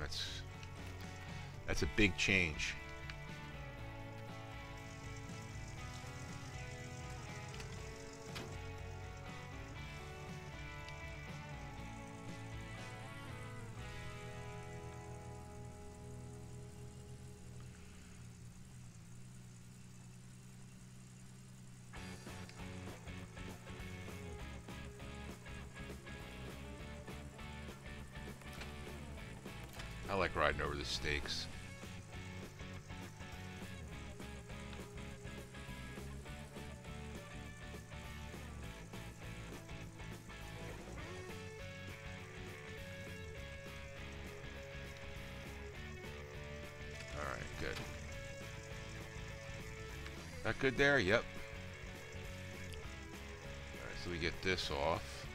That's a big change. I like riding over the stakes. Alright, good. That good there? Yep. Alright, so we get this off.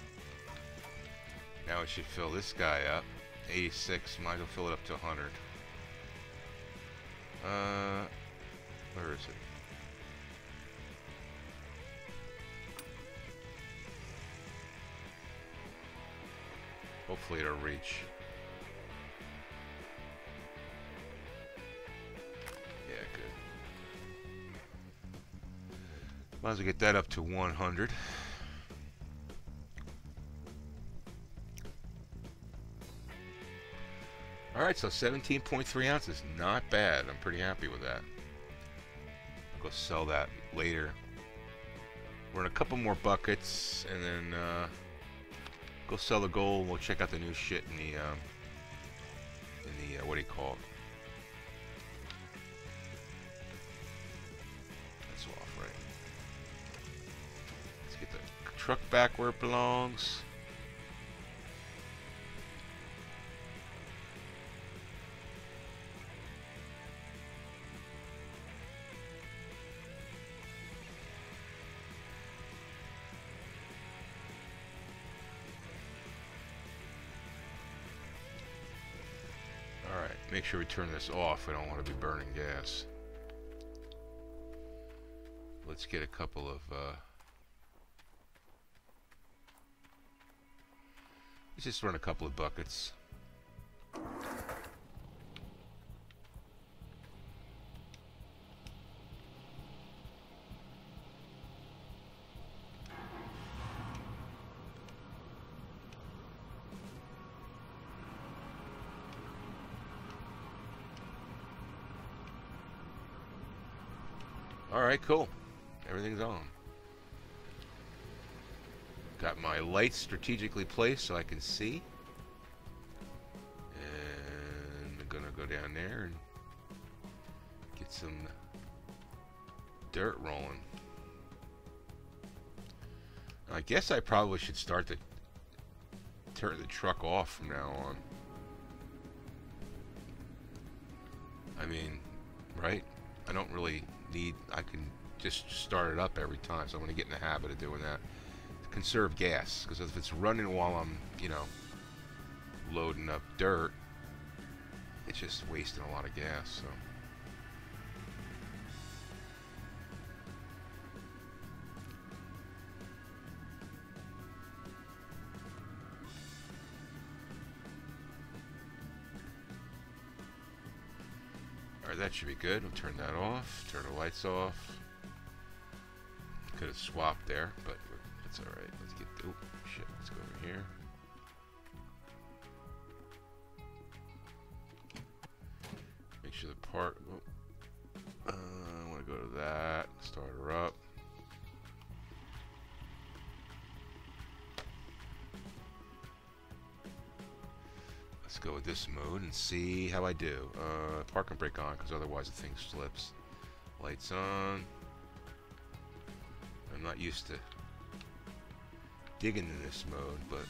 Now we should fill this guy up. 86, might as well fill it up to 100. Where is it? Hopefully it'll reach. Yeah, good. Might as well get that up to 100. Alright, so 17.3 ounces. Not bad. I'm pretty happy with that. I'll go sell that later. We're in a couple more buckets, and then go sell the gold, and we'll check out the new shit in the what do you call it? That's off, right? Let's get the truck back where it belongs. Alright, make sure we turn this off. We don't want to be burning gas. Let's get a couple of, let's just run a couple of buckets. Alright, cool. Everything's on. Got my lights strategically placed so I can see. And I'm gonna go down there and get some dirt rolling. I guess I probably should start to turn the truck off from now on. I mean, right? I don't really need, I can just start it up every time, so I'm going to get in the habit of doing that to conserve gas, because if it's running while I'm, you know, loading up dirt, it's just wasting a lot of gas. So alright, that should be good. We'll turn that off, turn the lights off. Could have swapped there, but it's alright. Let's get, oh shit, let's go over here. Make sure the part, I want to go to that, start her up. Let's go with this mode and see how I do. Park and brake on, because otherwise the thing slips. Lights on. I'm not used to digging in this mode, but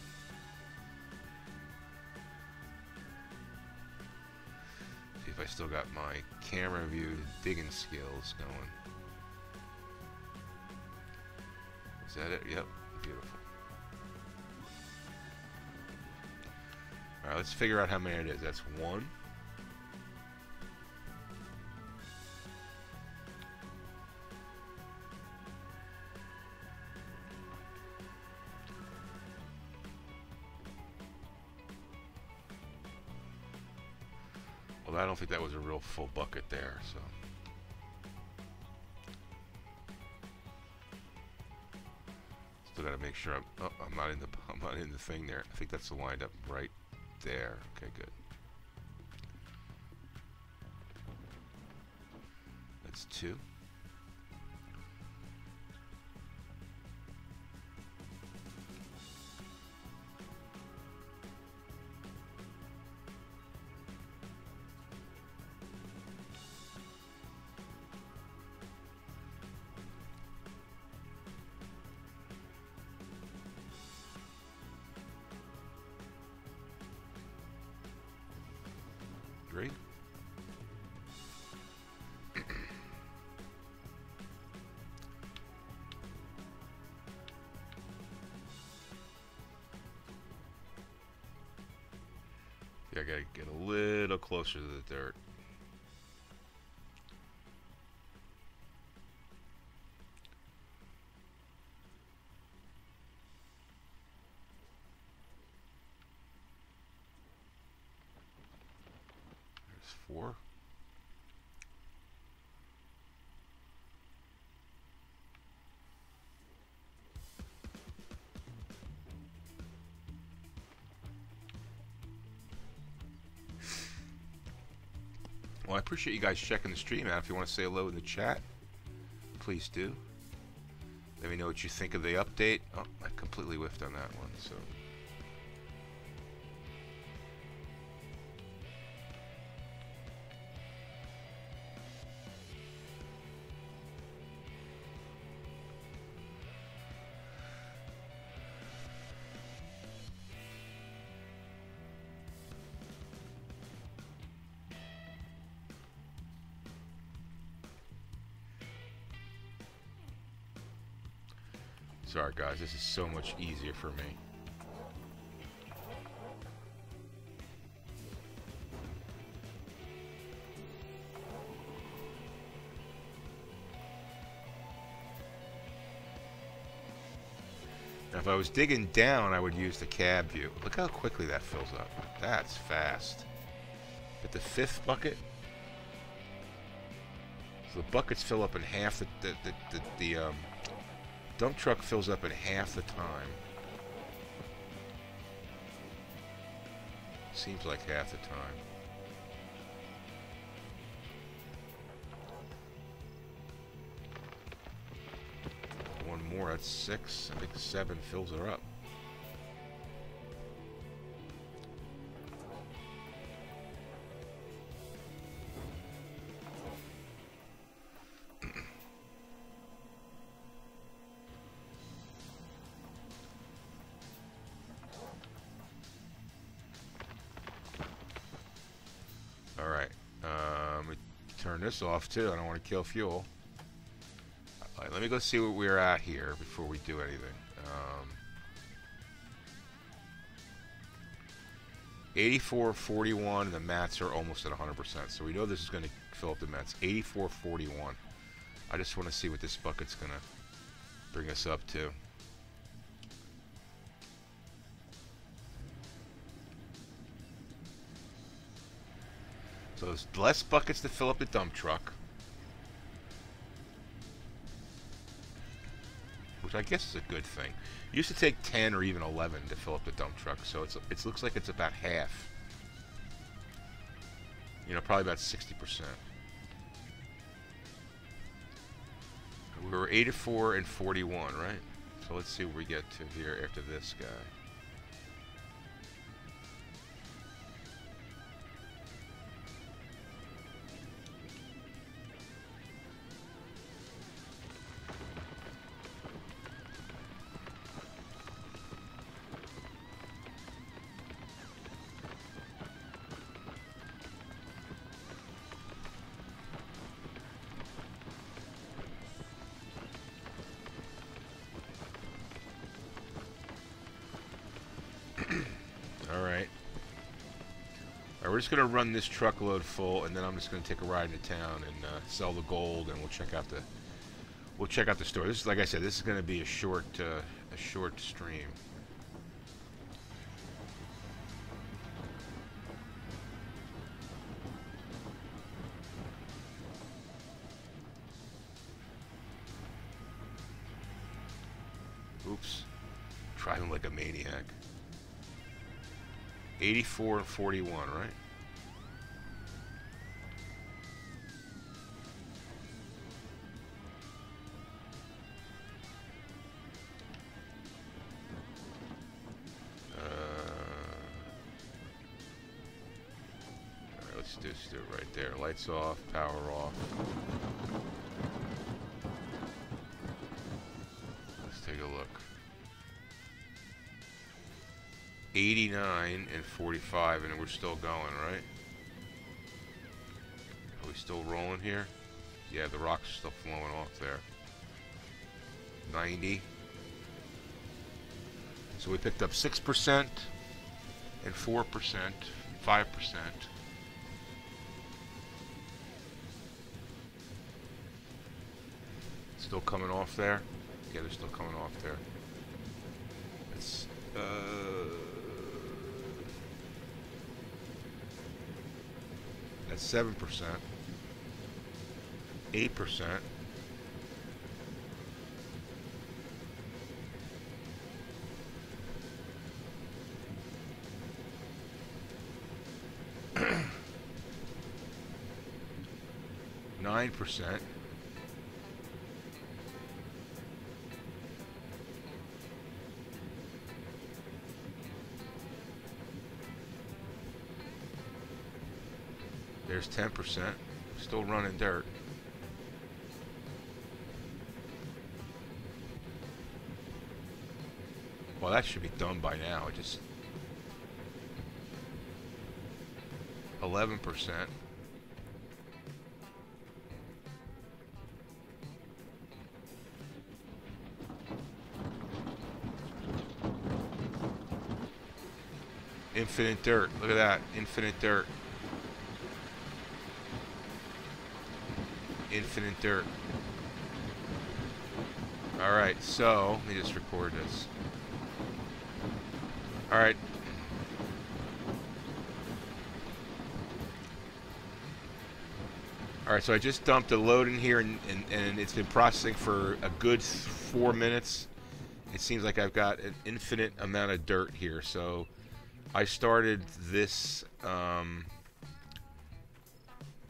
see if I still got my camera view digging skills going. Is that it? Yep. Beautiful. Alright, let's figure out how many it is. That's one. Well, I don't think that was a real full bucket there, so. Still gotta make sure I'm not in the thing there. I think that's lined up right there. Okay, good. That's 2. Three. Yeah, I gotta get a little closer to the dirt. There's 4. Well, I appreciate you guys checking the stream out. If you want to say hello in the chat, please do. Let me know what you think of the update. Oh, I completely whiffed on that one, so. Sorry guys, this is so much easier for me. Now if I was digging down, I would use the cab view. Look how quickly that fills up. That's fast. At the 5th bucket, so the buckets fill up in half the dump truck fills up in half the time. Seems like half the time. One more, that's 6. I think 7 fills her up. This off too. I don't want to kill fuel. All right, let me go see what we're at here before we do anything. 84.41, and the mats are almost at 100%. So we know this is going to fill up the mats. 84.41. I just want to see what this bucket's going to bring us up to. So there's less buckets to fill up the dump truck, which I guess is a good thing. It used to take 10 or even 11 to fill up the dump truck, so it looks like it's about half. You know, probably about 60%. We were 84 and 41, right? So let's see what we get to here after this guy. We're just gonna run this truckload full, and then I'm just gonna take a ride into town and sell the gold, and we'll check out the store. This is, like I said, this is gonna be a short stream. Oops. Driving like a maniac. 84 and 41, right? Alright, let's do it right there. Lights off, power off. Let's take a look. 89 and 45, and we're still going, right? Are we still rolling here? Yeah, the rock's still flowing off there. 90. So we picked up 6% and 4%, 5%. Still coming off there? Yeah, they're still coming off there. It's that's 7%, 8%. %. There's 10%. Still running dirt. Well, that should be done by now. It just 11%. Infinite dirt. Look at that. Infinite dirt. Infinite dirt. Alright, so let me just record this. Alright. Alright, so I just dumped a load in here and it's been processing for a good 4 minutes. It seems like I've got an infinite amount of dirt here. So I started this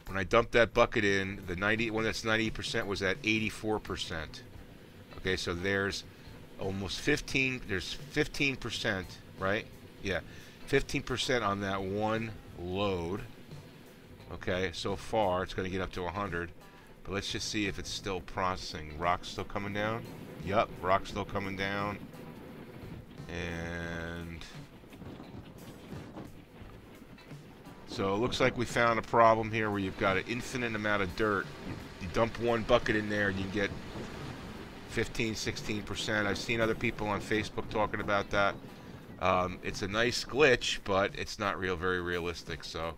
when I dumped that bucket in, the one that's 90% was at 84%. Okay, so there's almost 15, there's 15%, right? Yeah, 15% on that one load. Okay, so far it's going to get up to 100. But let's just see if it's still processing. Rock's still coming down? Yup, rock's still coming down. And so it looks like we found a problem here where you've got an infinite amount of dirt. You dump one bucket in there and you get 15, 16%. I've seen other people on Facebook talking about that. It's a nice glitch, but it's not very realistic. So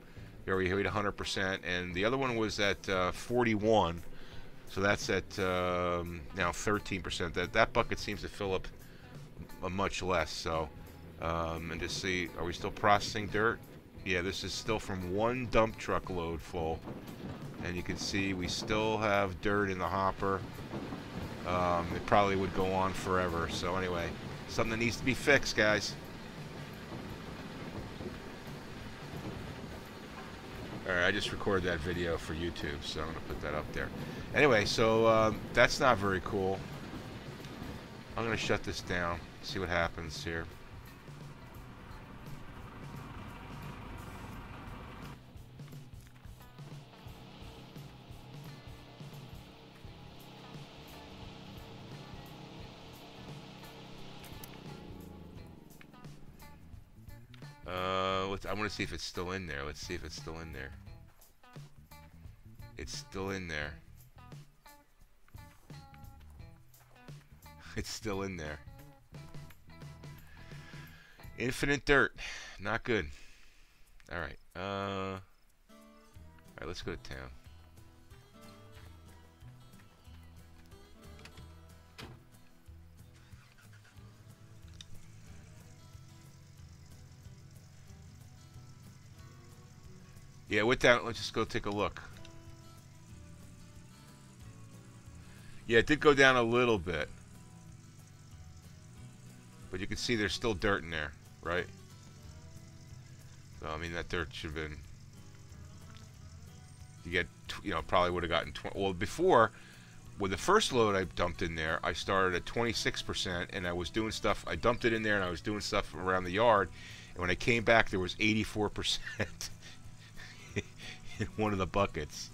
here we hit 100%, and the other one was at 41. So that's at now 13%. That bucket seems to fill up much less. So and just see, are we still processing dirt? Yeah, this is still from one dump truck load full, and you can see we still have dirt in the hopper. It probably would go on forever. So anyway, something that needs to be fixed, guys. Alright, I just recorded that video for YouTube, so I'm going to put that up there. Anyway, so that's not very cool. I'm going to shut this down, see what happens here. I want to see if it's still in there. Let's see if it's still in there. It's still in there. It's still in there. Infinite dirt. Not good. Alright. Alright, let's go to town. Yeah, with that, let's just go take a look. Yeah, it did go down a little bit. But you can see there's still dirt in there, right? So, I mean, that dirt should have been... You get, you know, probably would have gotten 20... Well, before, with the first load I dumped in there, I started at 26%, and I was doing stuff... I dumped it in there, and I was doing stuff around the yard, and when I came back, there was 84% in one of the buckets.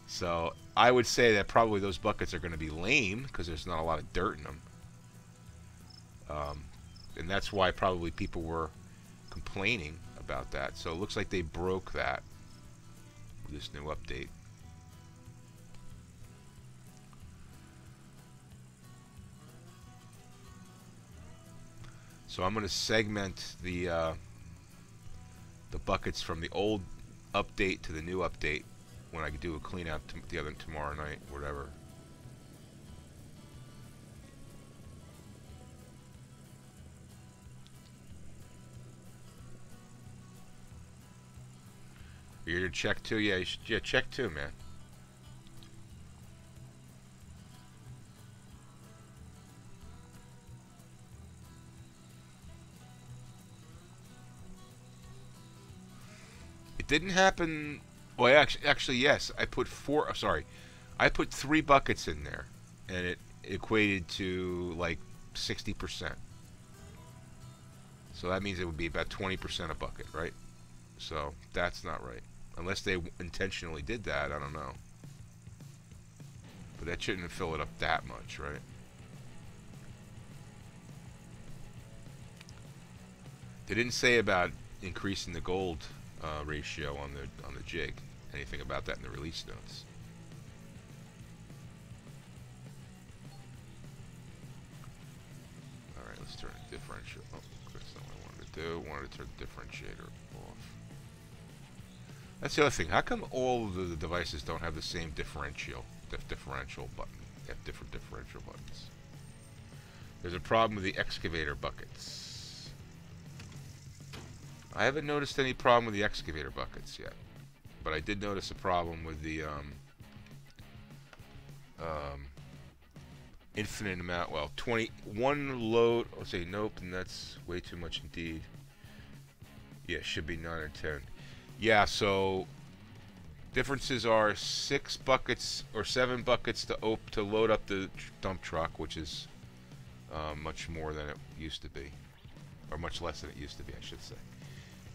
So, I would say that probably those buckets are going to be lame, because there's not a lot of dirt in them. And that's why probably people were complaining about that. So it looks like they broke that with this new update. So I'm going to segment the buckets from the old update to the new update when I do a clean out the other tomorrow night, whatever. You're here to check too? Yeah, you should, check too, man. It didn't happen. Well, actually, yes. I put I put 3 buckets in there, and it equated to like 60%. So that means it would be about 20% a bucket, right? So that's not right. Unless they intentionally did that, I don't know. But that shouldn't fill it up that much, right? They didn't say about increasing the gold ratio on the jig. Anything about that in the release notes? All right, let's turn the differential. Oh, that's not what I wanted to do. I wanted to turn the differentiator off. That's the other thing. How come all of the devices don't have the same differential button? They have different differential buttons. There's a problem with the excavator buckets. I haven't noticed any problem with the excavator buckets yet, but I did notice a problem with the infinite amount. Well, 21 load. I'll say nope, and that's way too much indeed. Yeah, it should be 9 or 10. Yeah, so differences are 6 buckets or 7 buckets to load up the dump truck, which is much more than it used to be, or much less than it used to be, I should say.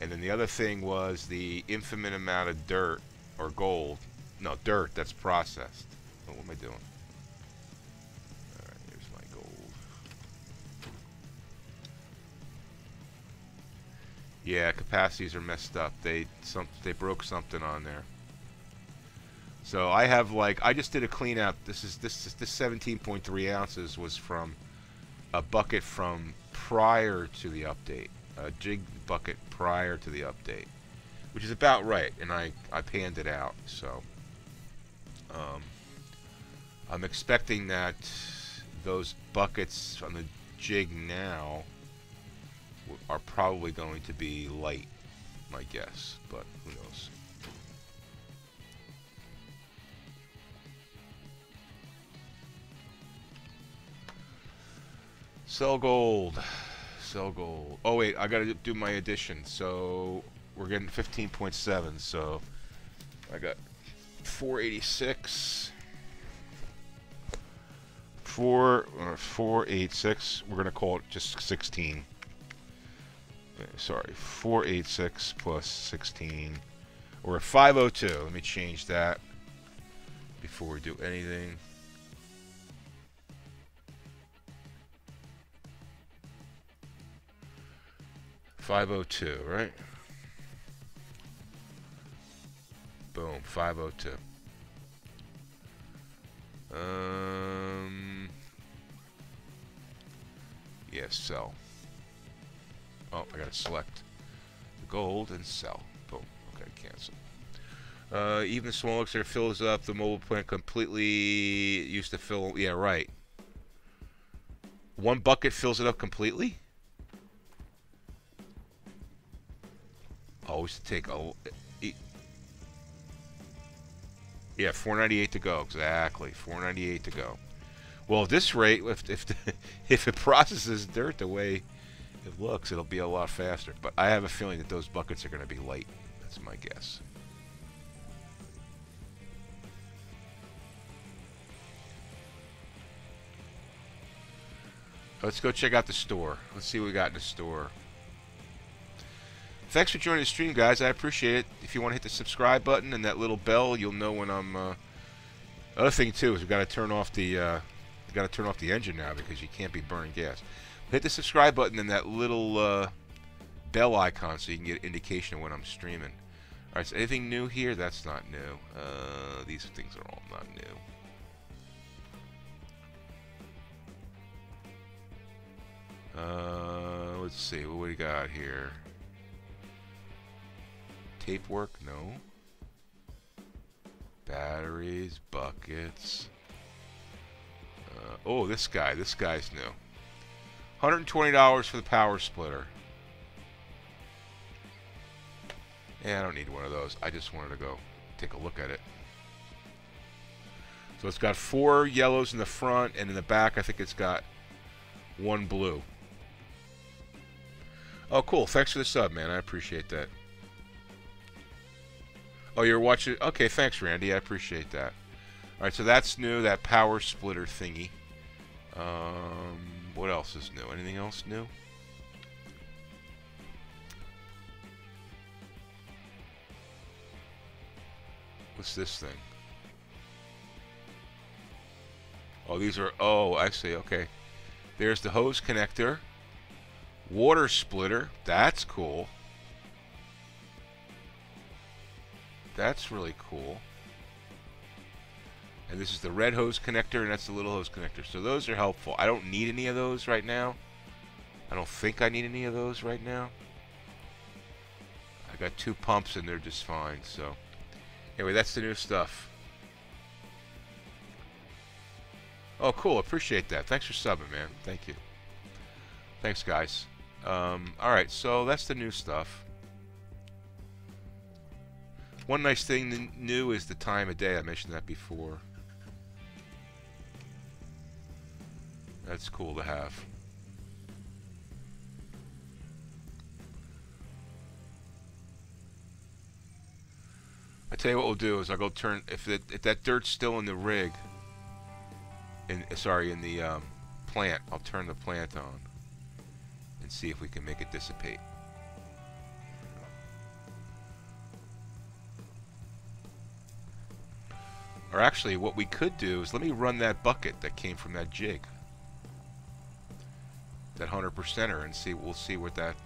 And then the other thing was the infinite amount of dirt or gold. No, dirt that's processed. Oh, what am I doing? All right, here's my gold. Yeah, capacities are messed up. They broke something on there. So I have I just did a clean out. This 17.3 ounces was from a bucket from prior to the update, a jig bucket prior to the update, which is about right, and I panned it out. So I'm expecting that those buckets on the jig now are probably going to be light, my guess, but who knows. Sell gold. Sell gold. Oh wait, I gotta do my addition. So we're getting 15.7. So I got 486. 486. We're gonna call it just 16. Sorry, 486 plus 16. We're at 502. Let me change that before we do anything. $502, right? Boom, 502. Yeah, sell. Oh, I gotta select the gold and sell. Boom. Okay, cancel. Even the small mixer fills up. The mobile plant completely used to fill. Yeah, right. One bucket fills it up completely? Always to take a. Yeah, 498 to go. Exactly, 498 to go. Well, at this rate, if it processes dirt the way it looks, it'll be a lot faster. But I have a feeling that those buckets are going to be light. That's my guess. Let's go check out the store. Let's see what we got in the store. Thanks for joining the stream, guys. I appreciate it. If you want to hit the subscribe button and that little bell, you'll know when I'm. Other thing too is we've got to turn off the engine now because you can't be burning gas. Hit the subscribe button and that little bell icon so you can get an indication of when I'm streaming. All right. So anything new here? That's not new. These things are all not new. Let's see, what we got here? Tape work? No. Batteries, buckets. Oh, this guy's new. $120 for the power splitter. Yeah, I don't need one of those. I just wanted to go take a look at it. So it's got 4 yellows in the front, and in the back I think it's got 1 blue. Oh, cool. Thanks for the sub, man. I appreciate that. Oh, you're watching... Okay, thanks, Randy. I appreciate that. Alright, so that's new, that power splitter thingy. What else is new? Anything else new? What's this thing? Oh, these are... Oh, I see. Okay. There's the hose connector. Water splitter. That's cool. That's really cool. And this is the red hose connector, and that's the little hose connector. So those are helpful. I don't need any of those right now. I don't think I need any of those right now. I got 2 pumps, and they're just fine. So anyway, that's the new stuff. Oh, cool. Appreciate that. Thanks for subbing, man. Thank you. Thanks, guys. Alright, so that's the new stuff. One nice thing new is the time of day. I mentioned that before. That's cool to have. I tell you what we'll do is I'll go turn... If that dirt's still in the rig... in the plant, I'll turn the plant on. And see if we can make it dissipate. Or actually, what we could do is let me run that bucket that came from that jig, that 100%er, and see. We'll see what that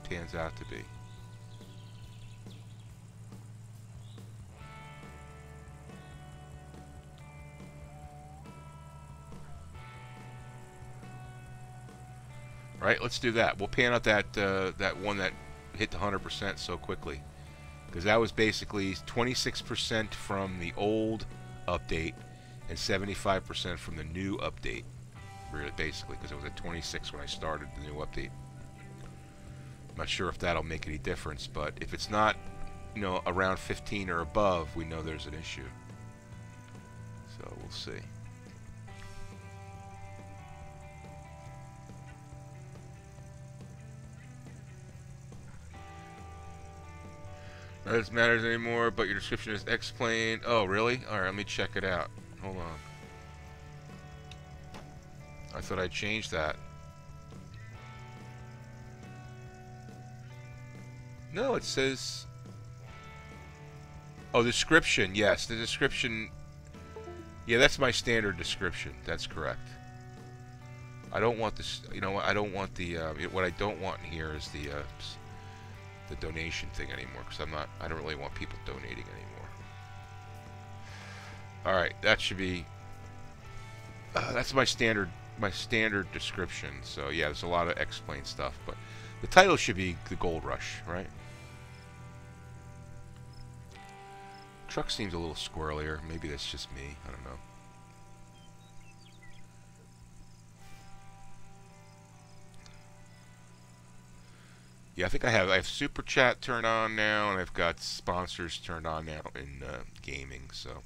pans out to be. Right, let's do that. We'll pan out that that one that hit the 100% so quickly, because that was basically 26% from the old update and 75% from the new update. Really, basically, because it was at 26 when I started the new update. I'm not sure if that'll make any difference, but if it's not, you know, around 15 or above, we know there's an issue. So we'll see. None of this matters anymore, but your description is explained. Oh, really? Alright, let me check it out. Hold on. I thought I changed that. No, it says... Oh, description. Yes, the description... Yeah, that's my standard description. That's correct. I don't want this... You know what? I don't want the... what I don't want in here is the donation thing anymore, because I don't really want people donating anymore. Alright, that should be... that's my standard description. So yeah, there's a lot of explain stuff, but the title should be the Gold Rush, right? Truck seems a little squirrelier. Maybe that's just me. I don't know. Yeah, I think I have Super Chat turned on now, and I've got sponsors turned on now in gaming. So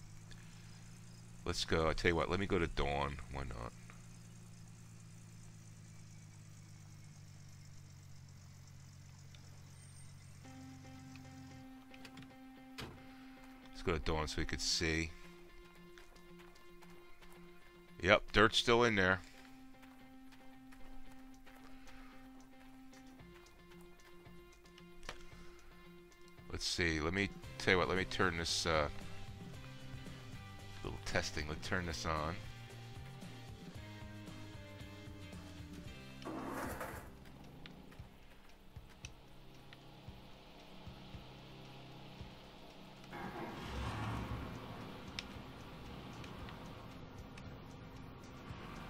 let's go. I tell you what, let me go to Dawn. Why not? go to Dawn so we could see. Yep, dirt's still in there. Let's see. Let me tell you what. Let me turn this little testing. Let's turn this on.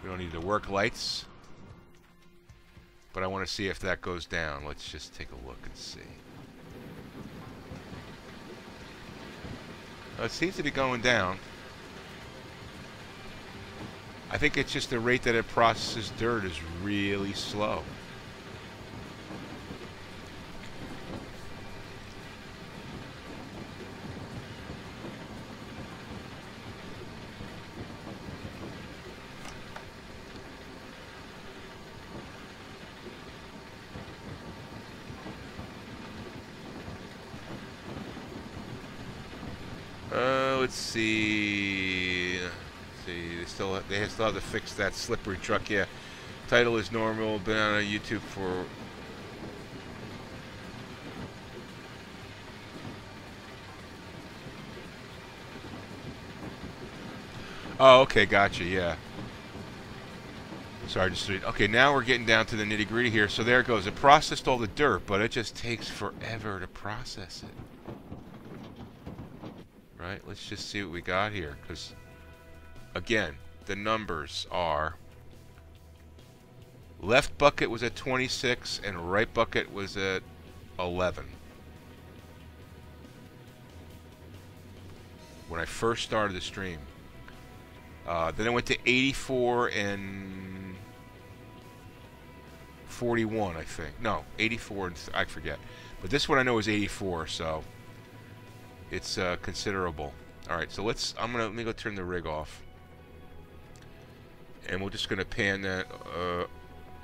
We don't need the work lights, but I want to see if that goes down. Let's just take a look and see. It seems to be going down. I think it's just the rate that it processes dirt is really slow. Let's see. They still have to fix that slippery truck. Yeah, title is normal. Been on YouTube for. Oh, okay, gotcha. Yeah. Sorry, just okay. Now we're getting down to the nitty gritty here. So there it goes. It processed all the dirt, but it just takes forever to process it. Right, let's just see what we got here, because again, the numbers are left bucket was at 26 and right bucket was at 11 when I first started the stream. Then I went to 84 and 41, I think. No, 84 and I forget, but this one I know is 84, so it's considerable. All right, so let me go turn the rig off, and we're just gonna pan that.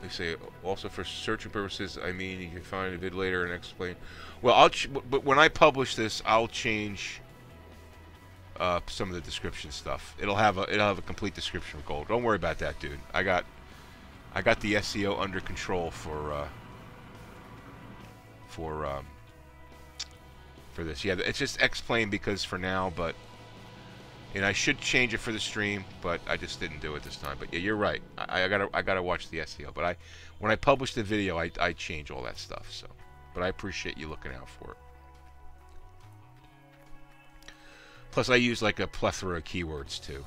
They say also for searching purposes. I mean, you can find a vid later and explain. Well, but when I publish this, I'll change some of the description stuff. It'll have a complete description of gold. Don't worry about that, dude. I got the SEO under control for this. Yeah, it's just explain because for now, but and I should change it for the stream, but I just didn't do it this time. But yeah, you're right. I gotta watch the SEO. But when I publish the video, I change all that stuff. So, but I appreciate you looking out for it. Plus, I use like a plethora of keywords too.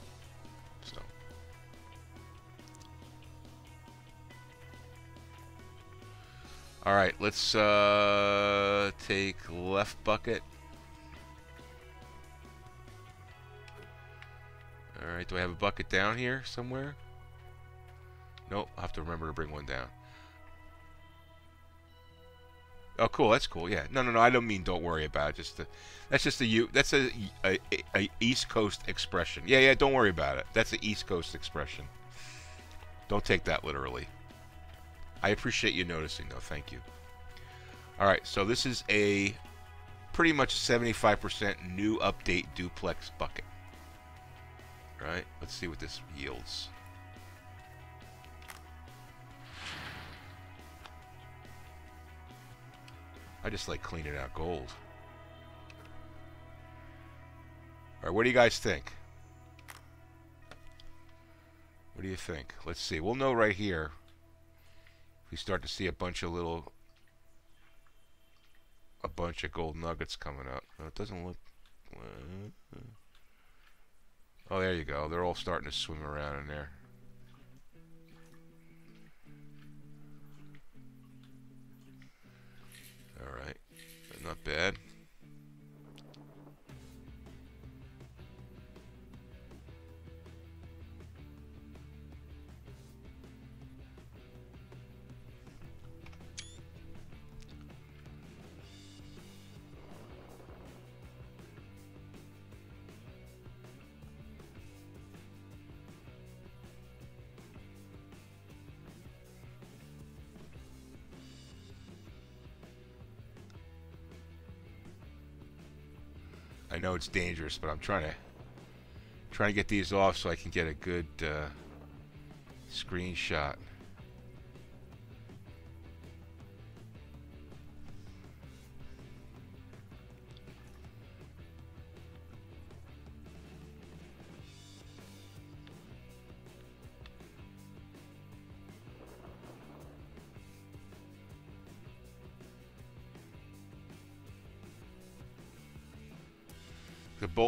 So. All right, let's take left bucket. All right, do I have a bucket down here somewhere? Nope, I'll have to remember to bring one down. Oh, cool, that's cool. Yeah, no, I don't mean don't worry about it. That's a East Coast expression. Yeah, don't worry about it. That's an East Coast expression. Don't take that literally. I appreciate you noticing, though. Thank you. All right, so this is a pretty much 75% new update duplex bucket. All right, let's see what this yields. I just like cleaning out gold. All right, what do you guys think? What do you think? Let's see. We'll know right here. We start to see a bunch of gold nuggets coming up. No, it doesn't look. Oh, there you go. They're all starting to swim around in there. All right, not bad. I know it's dangerous, but I'm trying to get these off so I can get a good screenshot.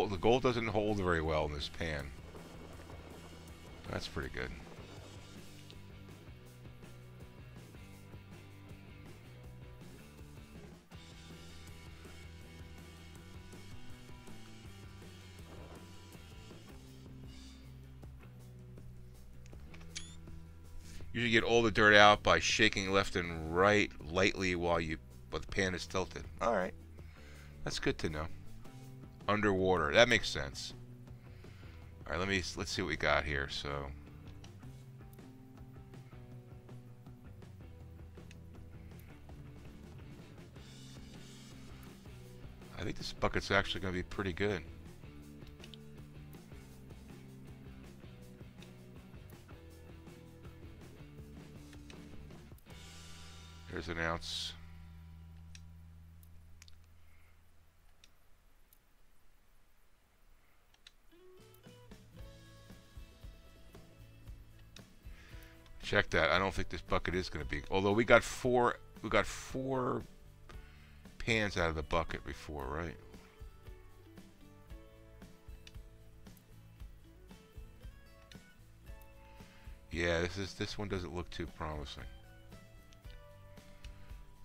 The gold doesn't hold very well in this pan. That's pretty good. Usually get all the dirt out by shaking left and right lightly while the pan is tilted. All right, that's good to know. Underwater, that makes sense. All right, let's see what we got here. So, I think this bucket's actually going to be pretty good. There's an ounce. Check that. I don't think this bucket is going to be. Although we got four pans out of the bucket before, right? Yeah, this one doesn't look too promising.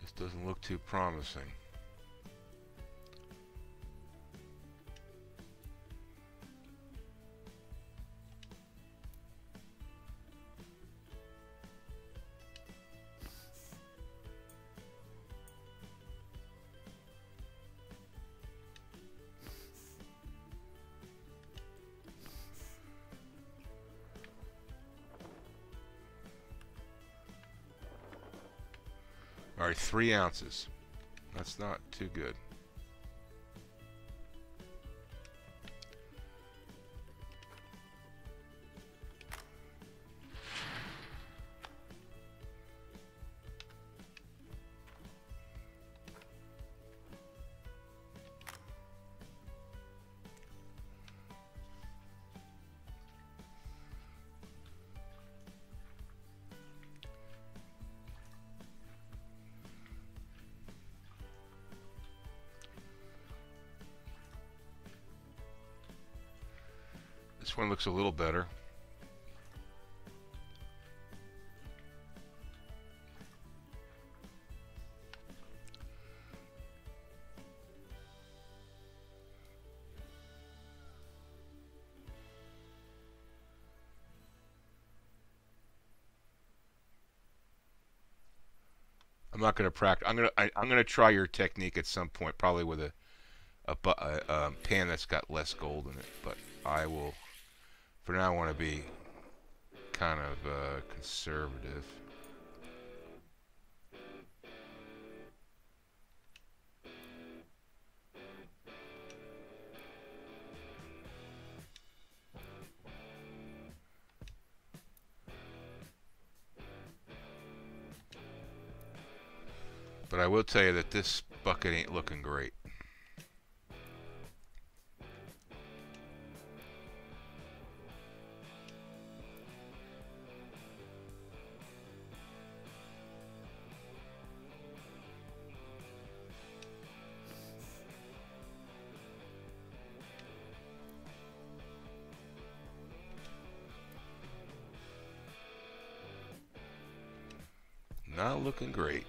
This doesn't look too promising. All right, 3 ounces. That's not too good. This one looks a little better. I'm not going to practice. I'm going to try your technique at some point, probably with a pan that's got less gold in it. But I will. For now, I want to be kind of conservative. But I will tell you that this bucket ain't looking great. Not looking great.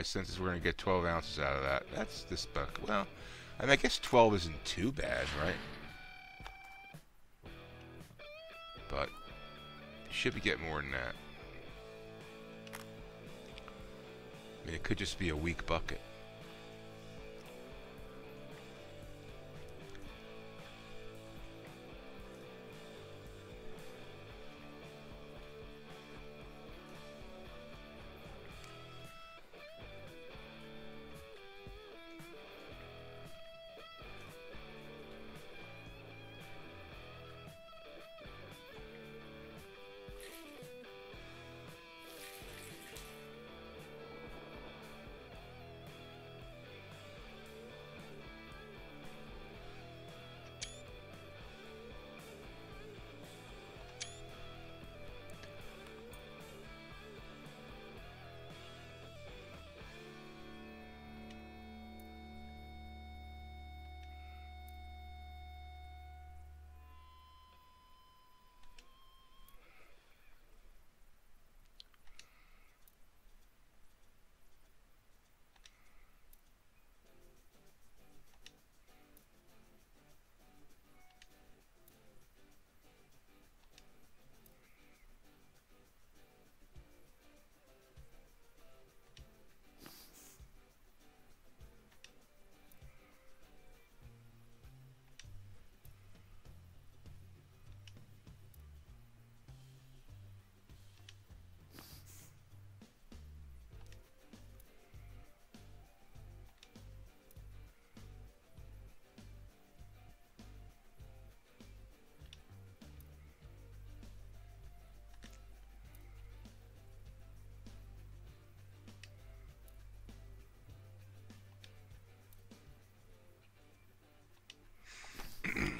my sense is we're going to get 12 ounces out of that. That's this buck. Well, I mean, I guess 12 isn't too bad, right? But you should be getting more than that. I mean, it could just be a weak bucket.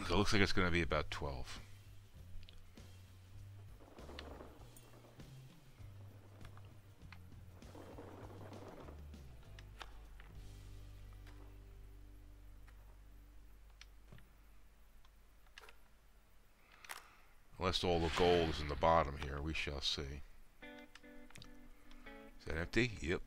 So it looks like it's going to be about 12. Unless all the gold is in the bottom here, we shall see. Is that empty? Yep.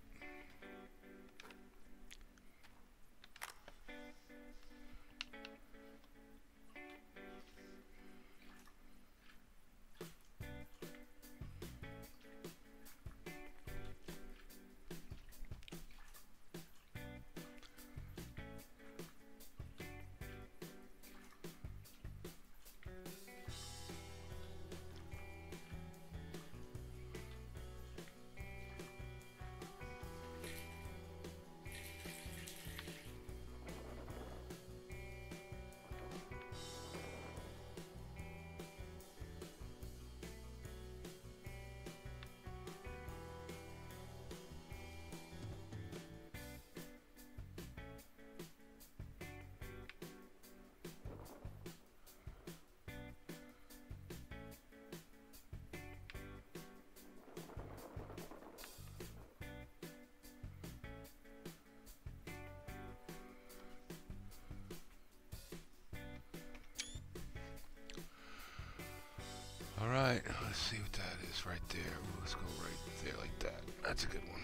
Alright, let's see what that is right there. Ooh, let's go right there like that. That's a good one.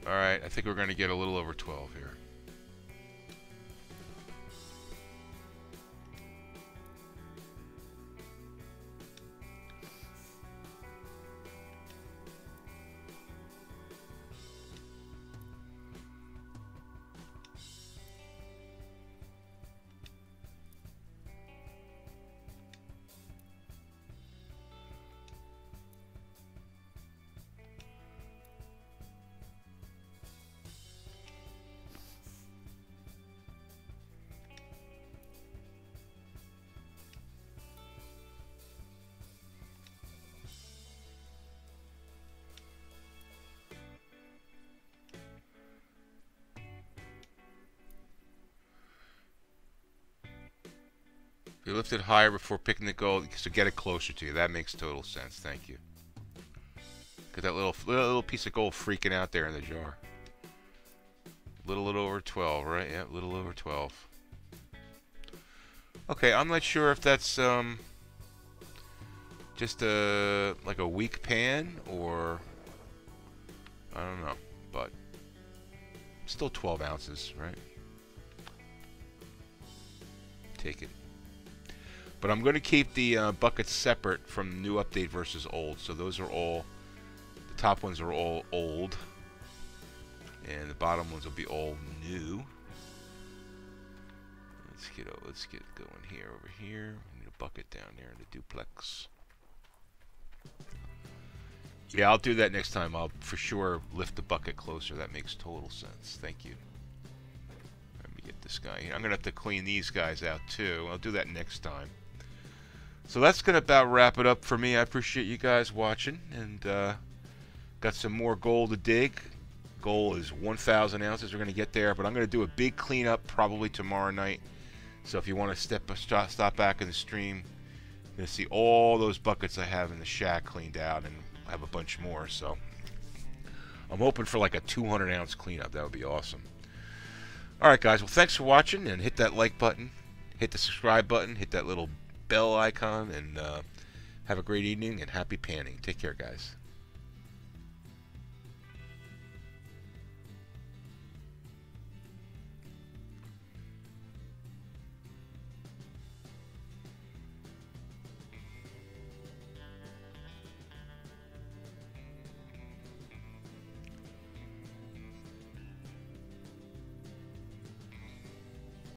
Alright, I think we're going to get a little over 12 here. You lift it higher before picking the gold to get it closer to you. That makes total sense. Thank you. Got that little piece of gold freaking out there in the jar. Little over 12, right? Yeah, little over 12. Okay, I'm not sure if that's just a like a weak pan, or I don't know, but still 12 ounces, right? Take it. But I'm going to keep the buckets separate from new update versus old. So those are all, the top ones are all old, and the bottom ones will be all new. Let's get going here. Over here, we need a bucket down there in the duplex. Yeah, I'll do that next time. I'll for sure lift the bucket closer. That makes total sense. Thank you. Let me get this guy here. I'm gonna have to clean these guys out too. I'll do that next time. So that's gonna about wrap it up for me. I appreciate you guys watching, and got some more gold to dig. Goal is 1,000 ounces. We're gonna get there, but I'm gonna do a big cleanup probably tomorrow night. So if you want to stop back in the stream, you're going to see all those buckets I have in the shack cleaned out, and I have a bunch more. So I'm hoping for like a 200-ounce cleanup. That would be awesome. Alright guys, well thanks for watching, and hit that like button, hit the subscribe button, hit that little bell icon, and have a great evening and happy panning. Take care guys.